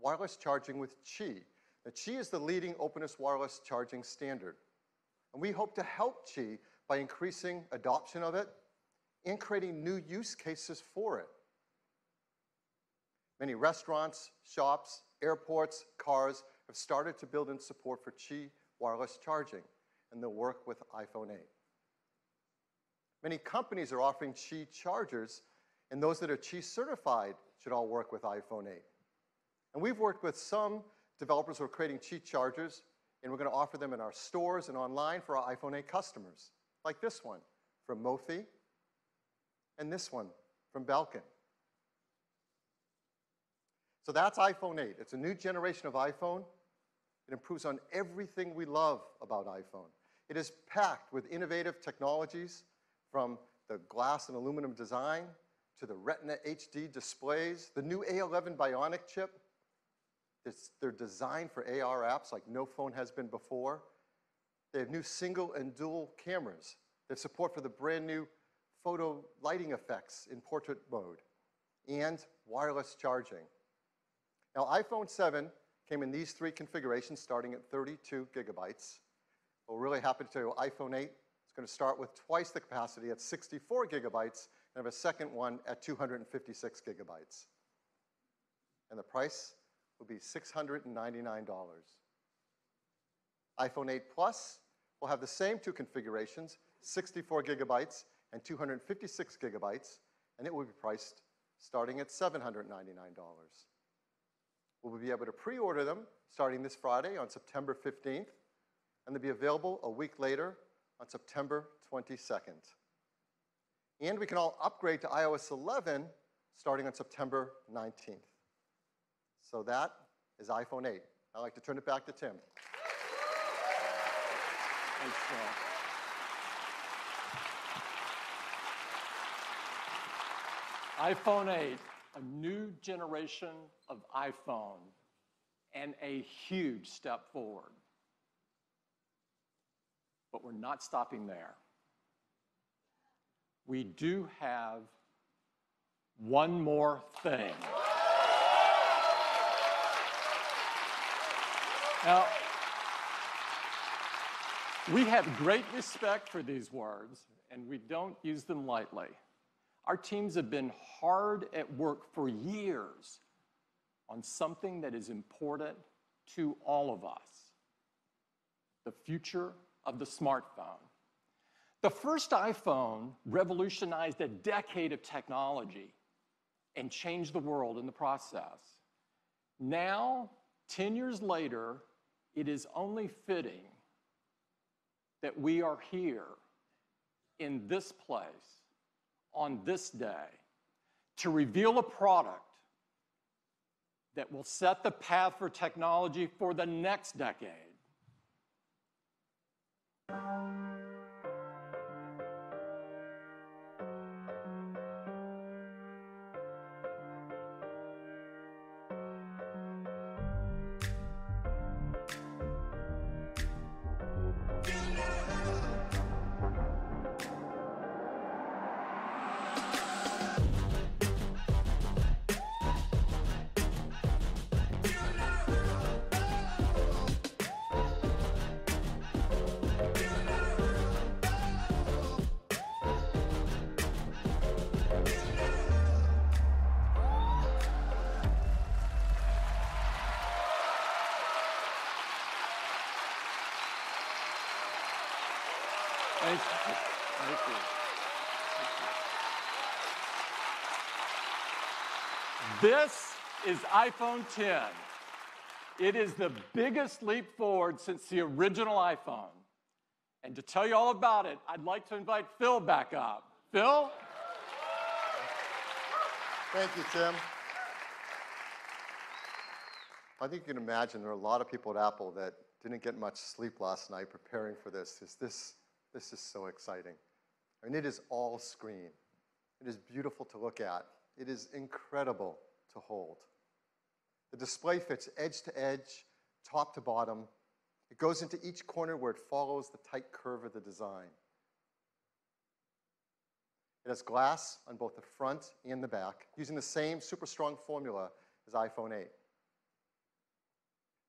wireless charging with Qi. Now, Qi is the leading openness wireless charging standard. And we hope to help Qi by increasing adoption of it and creating new use cases for it. Many restaurants, shops, airports, cars have started to build in support for Qi wireless charging, and they'll work with iPhone 8. Many companies are offering Qi chargers, and those that are Qi certified should all work with iPhone 8. And we've worked with some developers who are creating Qi chargers And we're going to offer them in our stores and online for our iPhone 8 customers, like this one from Mophie and this one from Belkin. So that's iPhone 8. It's a new generation of iPhone. It improves on everything we love about iPhone. It is packed with innovative technologies, from the glass and aluminum design to the Retina HD displays, the new A11 Bionic chip. They're designed for AR apps like no phone has been before. They have new single and dual cameras. They have support for the brand new photo lighting effects in portrait mode and wireless charging. Now, iPhone 7 came in these three configurations starting at 32 gigabytes. We're really happy to tell you iPhone 8 is going to start with twice the capacity at 64 gigabytes and have a second one at 256 gigabytes. And the price will be $699. iPhone 8 Plus will have the same two configurations, 64 gigabytes and 256 gigabytes, and it will be priced starting at $799. We'll be able to pre-order them starting this Friday on September 15th, and they'll be available a week later on September 22nd. And we can all upgrade to iOS 11 starting on September 19th. So that is iPhone 8. I'd like to turn it back to Tim. Thanks, Phil. iPhone 8, a new generation of iPhone, and a huge step forward. But we're not stopping there. We do have one more thing. Now, we have great respect for these words, and we don't use them lightly. Our teams have been hard at work for years on something that is important to all of us: the future of the smartphone. The first iPhone revolutionized a decade of technology and changed the world in the process. Now, 10 years later, it is only fitting that we are here in this place on this day to reveal a product that will set the path for technology for the next decade. Thank you. Thank you. This is iPhone 10. It is the biggest leap forward since the original iPhone. And to tell you all about it, I'd like to invite Phil back up. Phil? Thank you, Tim. I think you can imagine there are a lot of people at Apple that didn't get much sleep last night preparing for this. This is so exciting. I mean, it is all screen. It is beautiful to look at. It is incredible to hold. The display fits edge to edge, top to bottom. It goes into each corner where it follows the tight curve of the design. It has glass on both the front and the back, using the same super strong formula as iPhone 8.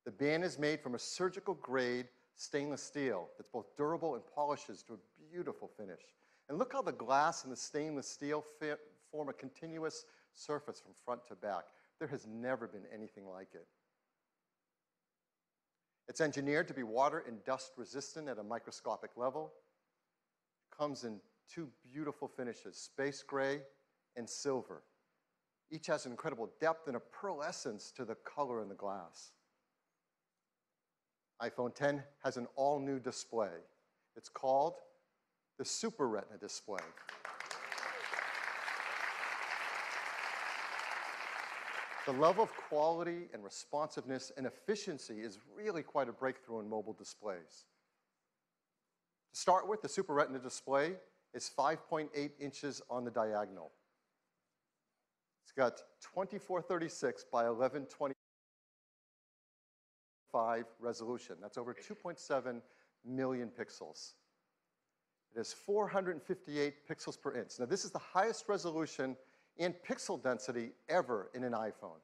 The band is made from a surgical grade stainless steel that's both durable and polishes to a beautiful finish. And look how the glass and the stainless steel form a continuous surface from front to back. There has never been anything like it. It's engineered to be water and dust resistant at a microscopic level. It comes in two beautiful finishes, space gray and silver. Each has an incredible depth and a pearlescence to the color in the glass. iPhone 10 has an all-new display. It's called the Super Retina display. The level of quality and responsiveness and efficiency is really quite a breakthrough in mobile displays. To start with, the Super Retina display is 5.8 inches on the diagonal. It's got 2436 by 1125 resolution. That's over 2.7 million pixels. It has 458 pixels per inch. Now, this is the highest resolution and pixel density ever in an iPhone.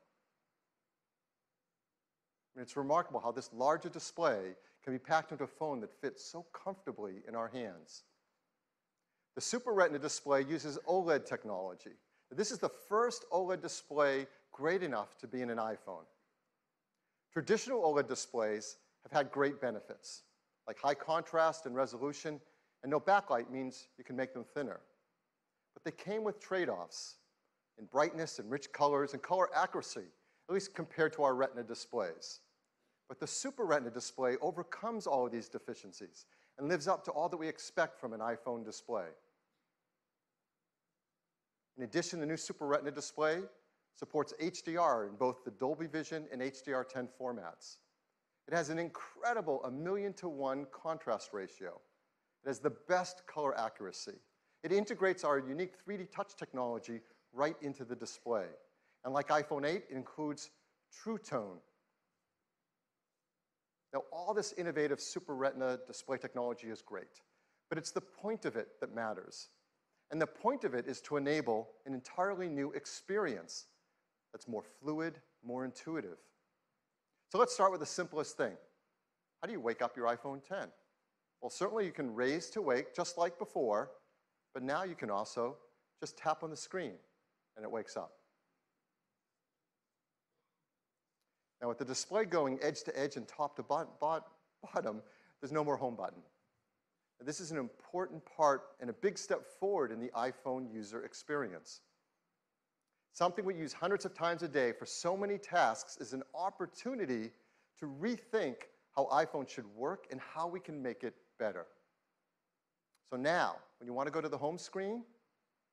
I mean, it's remarkable how this larger display can be packed into a phone that fits so comfortably in our hands. The Super Retina display uses OLED technology. This is the first OLED display great enough to be in an iPhone. Traditional OLED displays have had great benefits, like high contrast and resolution, and no backlight means you can make them thinner. But they came with trade-offs in brightness and rich colors and color accuracy, at least compared to our Retina displays. But the Super Retina display overcomes all of these deficiencies and lives up to all that we expect from an iPhone display. In addition, the new Super Retina display supports HDR in both the Dolby Vision and HDR10 formats. It has an incredible 1,000,000 to 1 contrast ratio. It has the best color accuracy. It integrates our unique 3D touch technology right into the display. And like iPhone 8, it includes True Tone. Now, all this innovative Super Retina display technology is great, but it's the point of it that matters. And the point of it is to enable an entirely new experience that's more fluid, more intuitive. So let's start with the simplest thing. How do you wake up your iPhone 10? Well, certainly you can raise to wake just like before, but now you can also just tap on the screen and it wakes up. Now, with the display going edge to edge and top to bottom, there's no more home button. And this is an important part and a big step forward in the iPhone user experience. Something we use hundreds of times a day for so many tasks is an opportunity to rethink how iPhone should work and how we can make it better. So now, when you want to go to the home screen,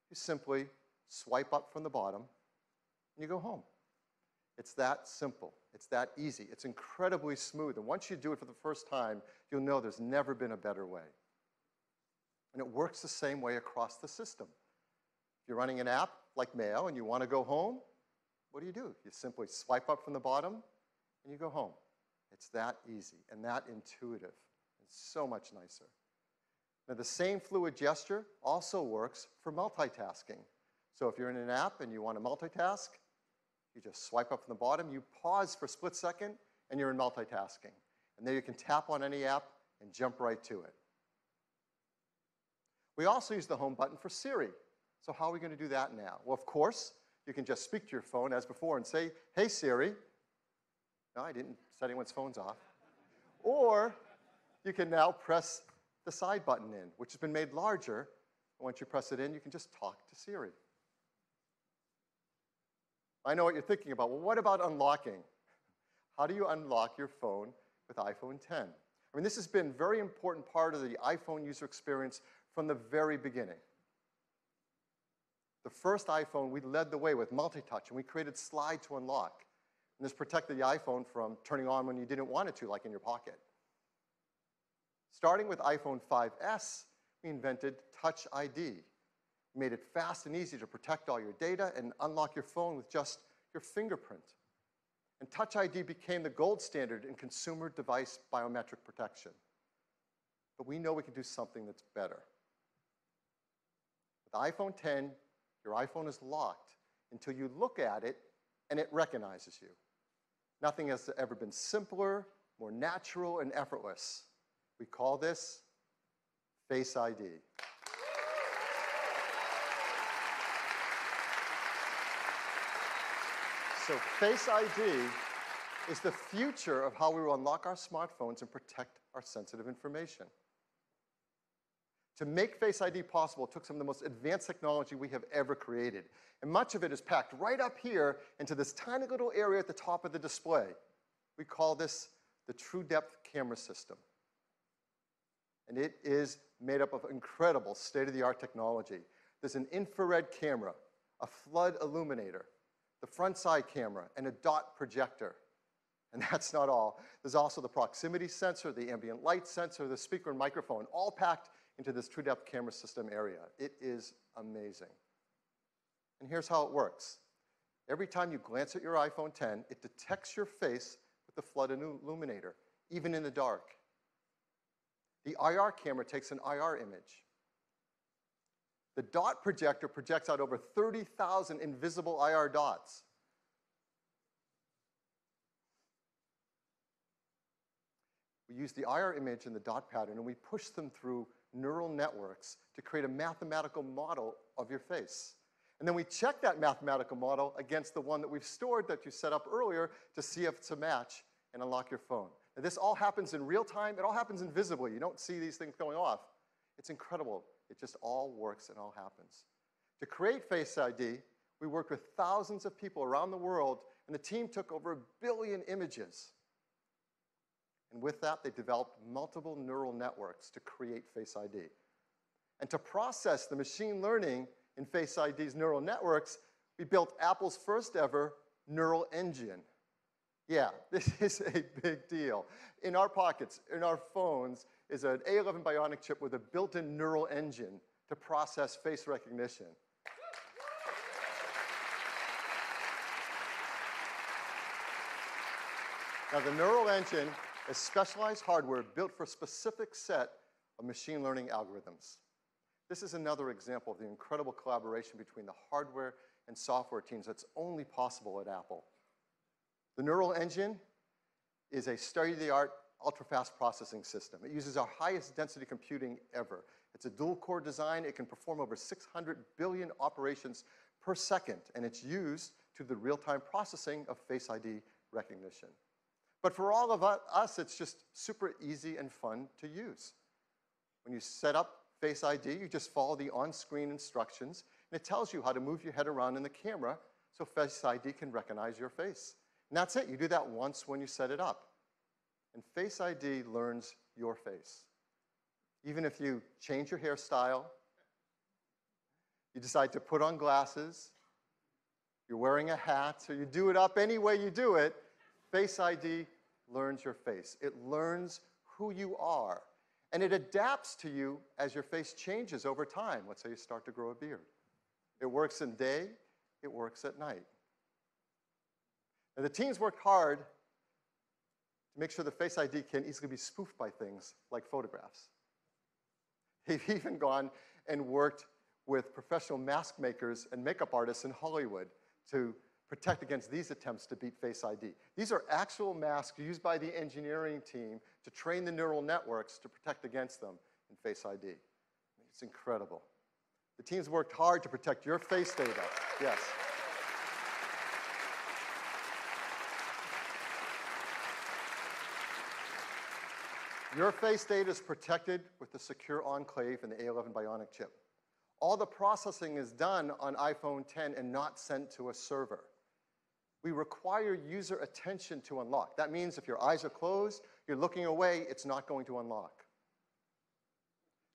you simply swipe up from the bottom and you go home. It's that simple. It's that easy. It's incredibly smooth. And once you do it for the first time, you'll know there's never been a better way. And it works the same way across the system. If you're running an app like Mail and you want to go home, what do? You simply swipe up from the bottom and you go home. It's that easy and that intuitive and so much nicer. Now, the same fluid gesture also works for multitasking. So if you're in an app and you want to multitask, you just swipe up from the bottom, you pause for a split second, and you're in multitasking. And then you can tap on any app and jump right to it. We also use the home button for Siri. So how are we going to do that now? Well, of course, you can just speak to your phone as before and say, "Hey, Siri." No, I didn't set anyone's phones off. Or you can now press the side button in, which has been made larger. And once you press it in, you can just talk to Siri. I know what you're thinking about. Well, what about unlocking? How do you unlock your phone with iPhone 10? I mean, this has been a very important part of the iPhone user experience from the very beginning. The first iPhone, we led the way with multi-touch, and we created slide to unlock. And this protected the iPhone from turning on when you didn't want it to, like in your pocket. Starting with iPhone 5S, we invented Touch ID. We made it fast and easy to protect all your data and unlock your phone with just your fingerprint. And Touch ID became the gold standard in consumer device biometric protection. But we know we can do something that's better. With iPhone 10, your iPhone is locked until you look at it and it recognizes you. Nothing has ever been simpler, more natural, and effortless. We call this Face ID. So Face ID is the future of how we will unlock our smartphones and protect our sensitive information. To make Face ID possible, it took some of the most advanced technology we have ever created. And much of it is packed right up here into this tiny little area at the top of the display. We call this the True Depth camera system. And it is made up of incredible state-of-the-art technology. There's an infrared camera, a flood illuminator, the front side camera, and a dot projector. And that's not all. There's also the proximity sensor, the ambient light sensor, the speaker and microphone, all packed into this True Depth camera system area. It is amazing. And here's how it works. Every time you glance at your iPhone 10, it detects your face with the flood illuminator, even in the dark. The IR camera takes an IR image. The dot projector projects out over 30,000 invisible IR dots. We use the IR image and the dot pattern, and we push them through neural networks to create a mathematical model of your face. And then we check that mathematical model against the one that we've stored that you set up earlier to see if it's a match and unlock your phone. Now, this all happens in real time. It all happens invisibly. You don't see these things going off. It's incredible. It just all works and all happens. To create Face ID, we worked with thousands of people around the world, and the team took over 1 billion images. And with that, they developed multiple neural networks to create Face ID. And to process the machine learning in Face ID's neural networks, we built Apple's first ever neural engine. Yeah, this is a big deal. In our pockets, in our phones, is an A11 Bionic chip with a built-in neural engine to process face recognition. Now, the neural engine is specialized hardware built for a specific set of machine learning algorithms. This is another example of the incredible collaboration between the hardware and software teams that's only possible at Apple. The neural engine is a state-of-the-art ultra-fast processing system. It uses our highest density computing ever. It's a dual-core design. It can perform over 600 billion operations per second, and it's used to the real-time processing of Face ID recognition. But for all of us, it's just super easy and fun to use. When you set up Face ID, you just follow the on-screen instructions, and it tells you how to move your head around in the camera so Face ID can recognize your face. And that's it. You do that once when you set it up. And Face ID learns your face. Even if you change your hairstyle, you decide to put on glasses, you're wearing a hat, or you do it up any way you do it, Face ID learns your face. It learns who you are. And it adapts to you as your face changes over time. Let's say you start to grow a beard. It works in day, it works at night. And the teams worked hard to make sure the Face ID can easily be spoofed by things like photographs. They've even gone and worked with professional mask makers and makeup artists in Hollywood to protect against these attempts to beat Face ID. These are actual masks used by the engineering team to train the neural networks to protect against them in Face ID. It's incredible. The teams worked hard to protect your face data. Yes. Your face data is protected with the secure enclave and the A11 Bionic chip. All the processing is done on iPhone 10 and not sent to a server. We require user attention to unlock. That means if your eyes are closed, you're looking away, it's not going to unlock.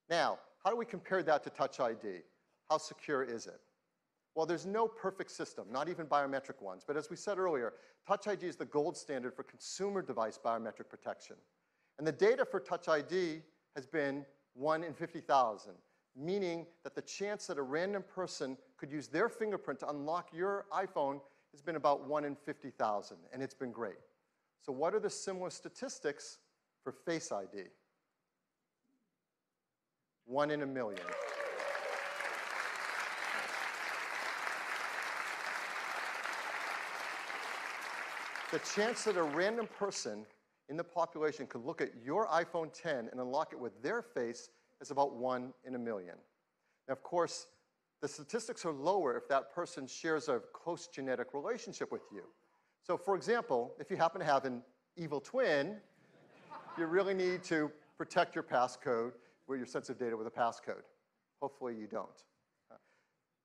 Now, how do we compare that to Touch ID? How secure is it? Well, there's no perfect system, not even biometric ones. But as we said earlier, Touch ID is the gold standard for consumer device biometric protection. And the data for Touch ID has been 1 in 50,000, meaning that the chance that a random person could use their fingerprint to unlock your iPhone has been about 1 in 50,000, and it's been great. So what are the similar statistics for Face ID? 1 in a million. The chance that a random person in the population could look at your iPhone 10 and unlock it with their face is about 1 in a million. Now, of course, the statistics are lower if that person shares a close genetic relationship with you. So, for example, if you happen to have an evil twin, you really need to protect your passcode with your sensitive data with a passcode. Hopefully you don't.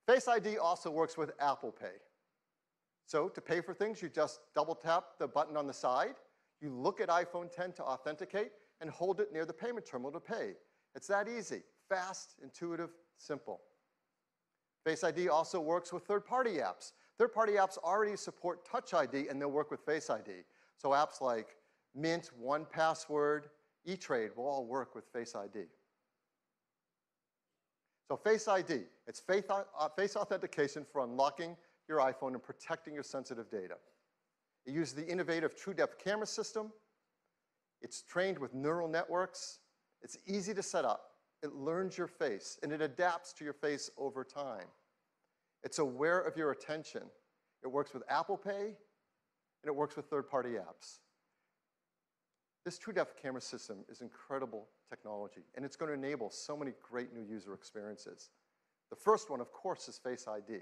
Face ID also works with Apple Pay. So to pay for things, you just double tap the button on the side. You look at iPhone 10 to authenticate and hold it near the payment terminal to pay. It's that easy, fast, intuitive, simple. Face ID also works with third-party apps. Third-party apps already support Touch ID, and they'll work with Face ID. So apps like Mint, 1Password, E-Trade will all work with Face ID. So Face ID, it's face authentication for unlocking your iPhone and protecting your sensitive data. It uses the innovative TrueDepth camera system. It's trained with neural networks. It's easy to set up. It learns your face, and it adapts to your face over time. It's aware of your attention. It works with Apple Pay, and it works with third-party apps. This TrueDepth camera system is incredible technology, and it's going to enable so many great new user experiences. The first one, of course, is Face ID.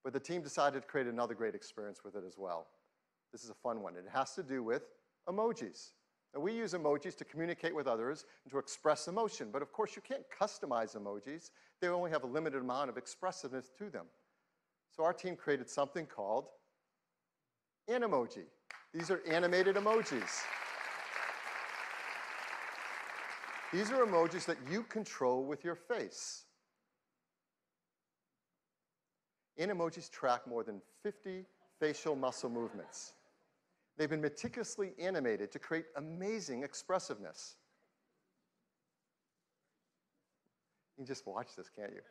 But the team decided to create another great experience with it as well. This is a fun one. It has to do with emojis. Now, we use emojis to communicate with others and to express emotion, but of course you can't customize emojis. They only have a limited amount of expressiveness to them. So our team created something called Animoji. These are animated emojis. These are emojis that you control with your face. Animojis track more than 50 facial muscle movements. They've been meticulously animated to create amazing expressiveness. You can just watch this, can't you?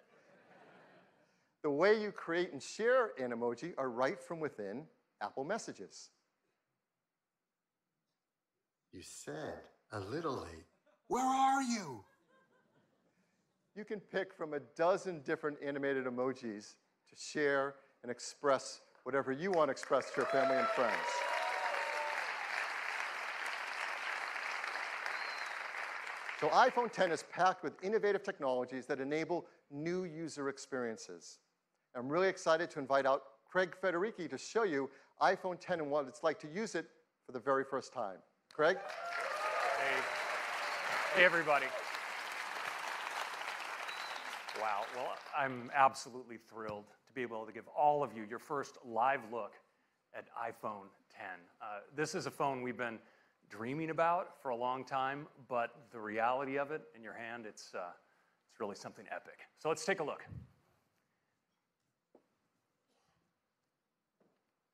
The way you create and share Animoji are right from within Apple Messages. You said a little late. Where are you? You can pick from a dozen different animated emojis to share and express whatever you want to express to your family and friends. So iPhone 10 is packed with innovative technologies that enable new user experiences. I'm really excited to invite out Craig Federici to show you iPhone 10 and what it's like to use it for the very first time. Craig? Hey everybody. Wow, well, I'm absolutely thrilled to be able to give all of you your first live look at iPhone 10. This is a phone we've been dreaming about for a long time, but the reality of it in your hand, it's really something epic. So let's take a look.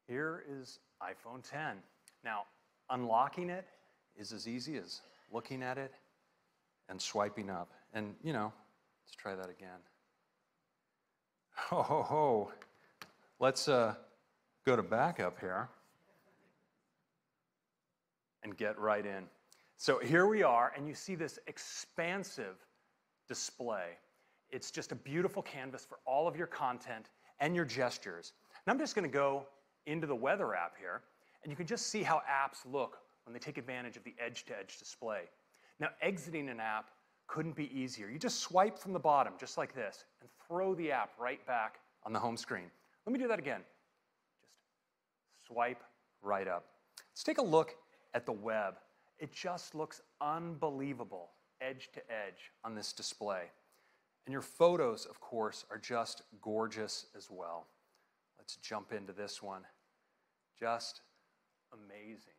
Here is iPhone 10. Now, unlocking it is as easy as looking at it and swiping up. And, you know, let's try that again. Ho, ho, ho. Let's go to backup here and get right in. So here we are, and you see this expansive display. It's just a beautiful canvas for all of your content and your gestures. And I'm just going to go into the weather app here, and you can just see how apps look when they take advantage of the edge-to-edge display. Now, exiting an app couldn't be easier. You just swipe from the bottom, just like this, and throw the app right back on the home screen. Let me do that again. Just swipe right up. Let's take a look at the web. It just looks unbelievable, edge to edge on this display. And your photos, of course, are just gorgeous as well. Let's jump into this one. Just amazing.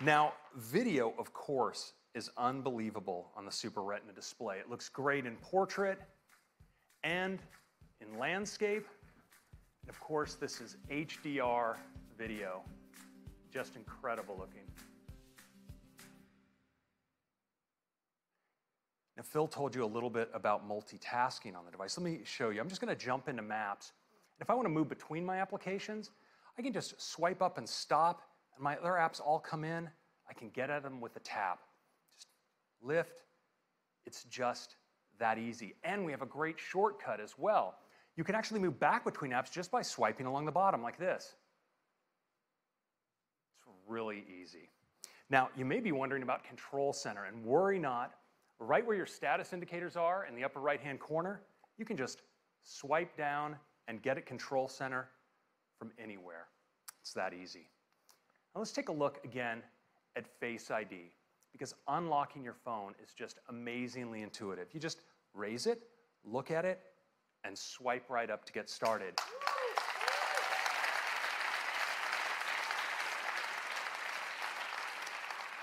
Now, video, of course, is unbelievable on the Super Retina display. It looks great in portrait and in landscape. And of course, this is HDR video. Just incredible looking. Now, Phil told you a little bit about multitasking on the device. Let me show you. I'm just going to jump into Maps. And if I want to move between my applications, I can just swipe up and stop, and my other apps all come in. I can get at them with a tap. Just lift. It's just that easy. And we have a great shortcut as well. You can actually move back between apps just by swiping along the bottom like this. It's really easy. Now, you may be wondering about Control Center, and worry not. Right where your status indicators are in the upper right-hand corner, you can just swipe down and get at Control Center from anywhere. It's that easy. Now let's take a look again at Face ID, because unlocking your phone is just amazingly intuitive. You just raise it, look at it, and swipe right up to get started.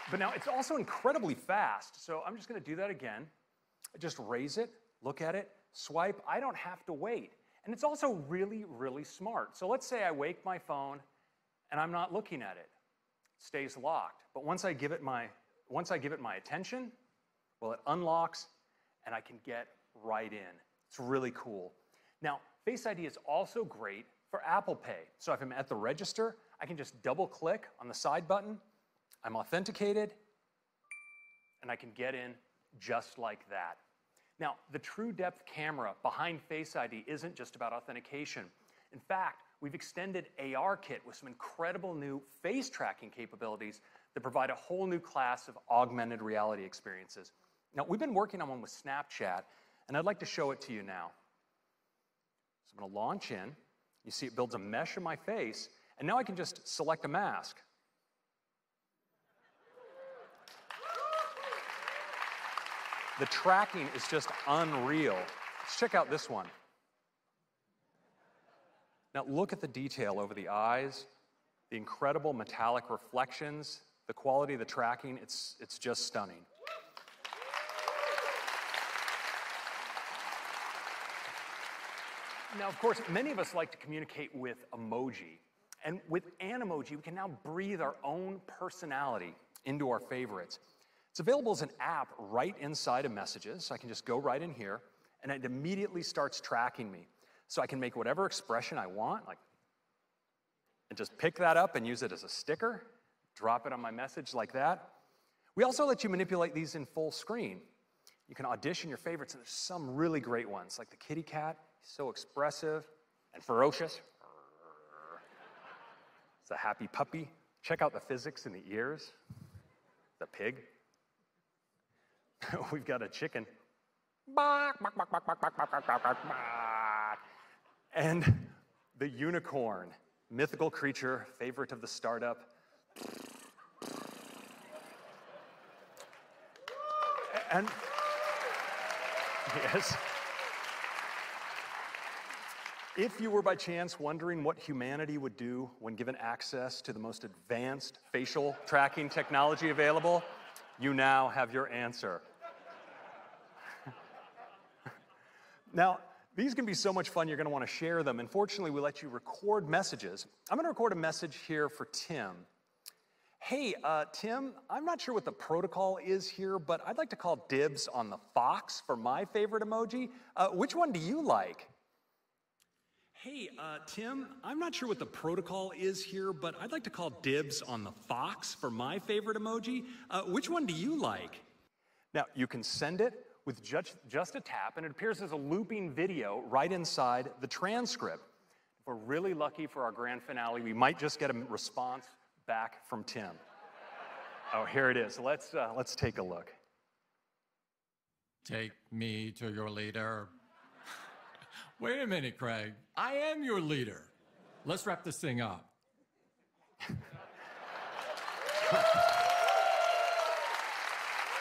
But now it's also incredibly fast, so I'm just going to do that again. Just raise it, look at it, swipe. I don't have to wait. And it's also really, really smart. So let's say I wake my phone and I'm not looking at it. It stays locked. But once I give it my attention, well, it unlocks and I can get right in. It's really cool. Now, Face ID is also great for Apple Pay. So if I'm at the register, I can just double click on the side button. I'm authenticated, and I can get in just like that. Now, the true depth camera behind Face ID isn't just about authentication. In fact, we've extended ARKit with some incredible new face tracking capabilities that provide a whole new class of augmented reality experiences. Now, we've been working on one with Snapchat, and I'd like to show it to you now. So I'm going to launch in. You see it builds a mesh of my face, and now I can just select a mask. The tracking is just unreal. Let's check out this one. Now look at the detail over the eyes, the incredible metallic reflections, the quality of the tracking, it's just stunning. Now, of course, many of us like to communicate with emoji. And with Animoji, we can now breathe our own personality into our favorites. It's available as an app right inside of Messages, so I can just go right in here, and it immediately starts tracking me. So I can make whatever expression I want, and just pick that up and use it as a sticker, drop it on my message like that. We also let you manipulate these in full screen. You can audition your favorites, and there's some really great ones, like the kitty cat, so expressive and ferocious. It's a happy puppy. Check out the physics in the ears. The pig. We've got a chicken. And the unicorn, mythical creature, favorite of the startup. And yes. If you were by chance wondering what humanity would do when given access to the most advanced facial tracking technology available, you now have your answer. Now, these can be so much fun, you're going to want to share them. And fortunately, we let you record messages. I'm going to record a message here for Tim. Hey, Tim, I'm not sure what the protocol is here, but I'd like to call dibs on the fox for my favorite emoji. Which one do you like? Hey, Tim, I'm not sure what the protocol is here, but I'd like to call dibs on the fox for my favorite emoji. Which one do you like? Now, you can send it with just a tap, and it appears as a looping video right inside the transcript. If we're really lucky for our grand finale, we might just get a response back from Tim. Oh, here it is. Let's take a look. Take me to your leader. Wait a minute, Craig. I am your leader. Let's wrap this thing up.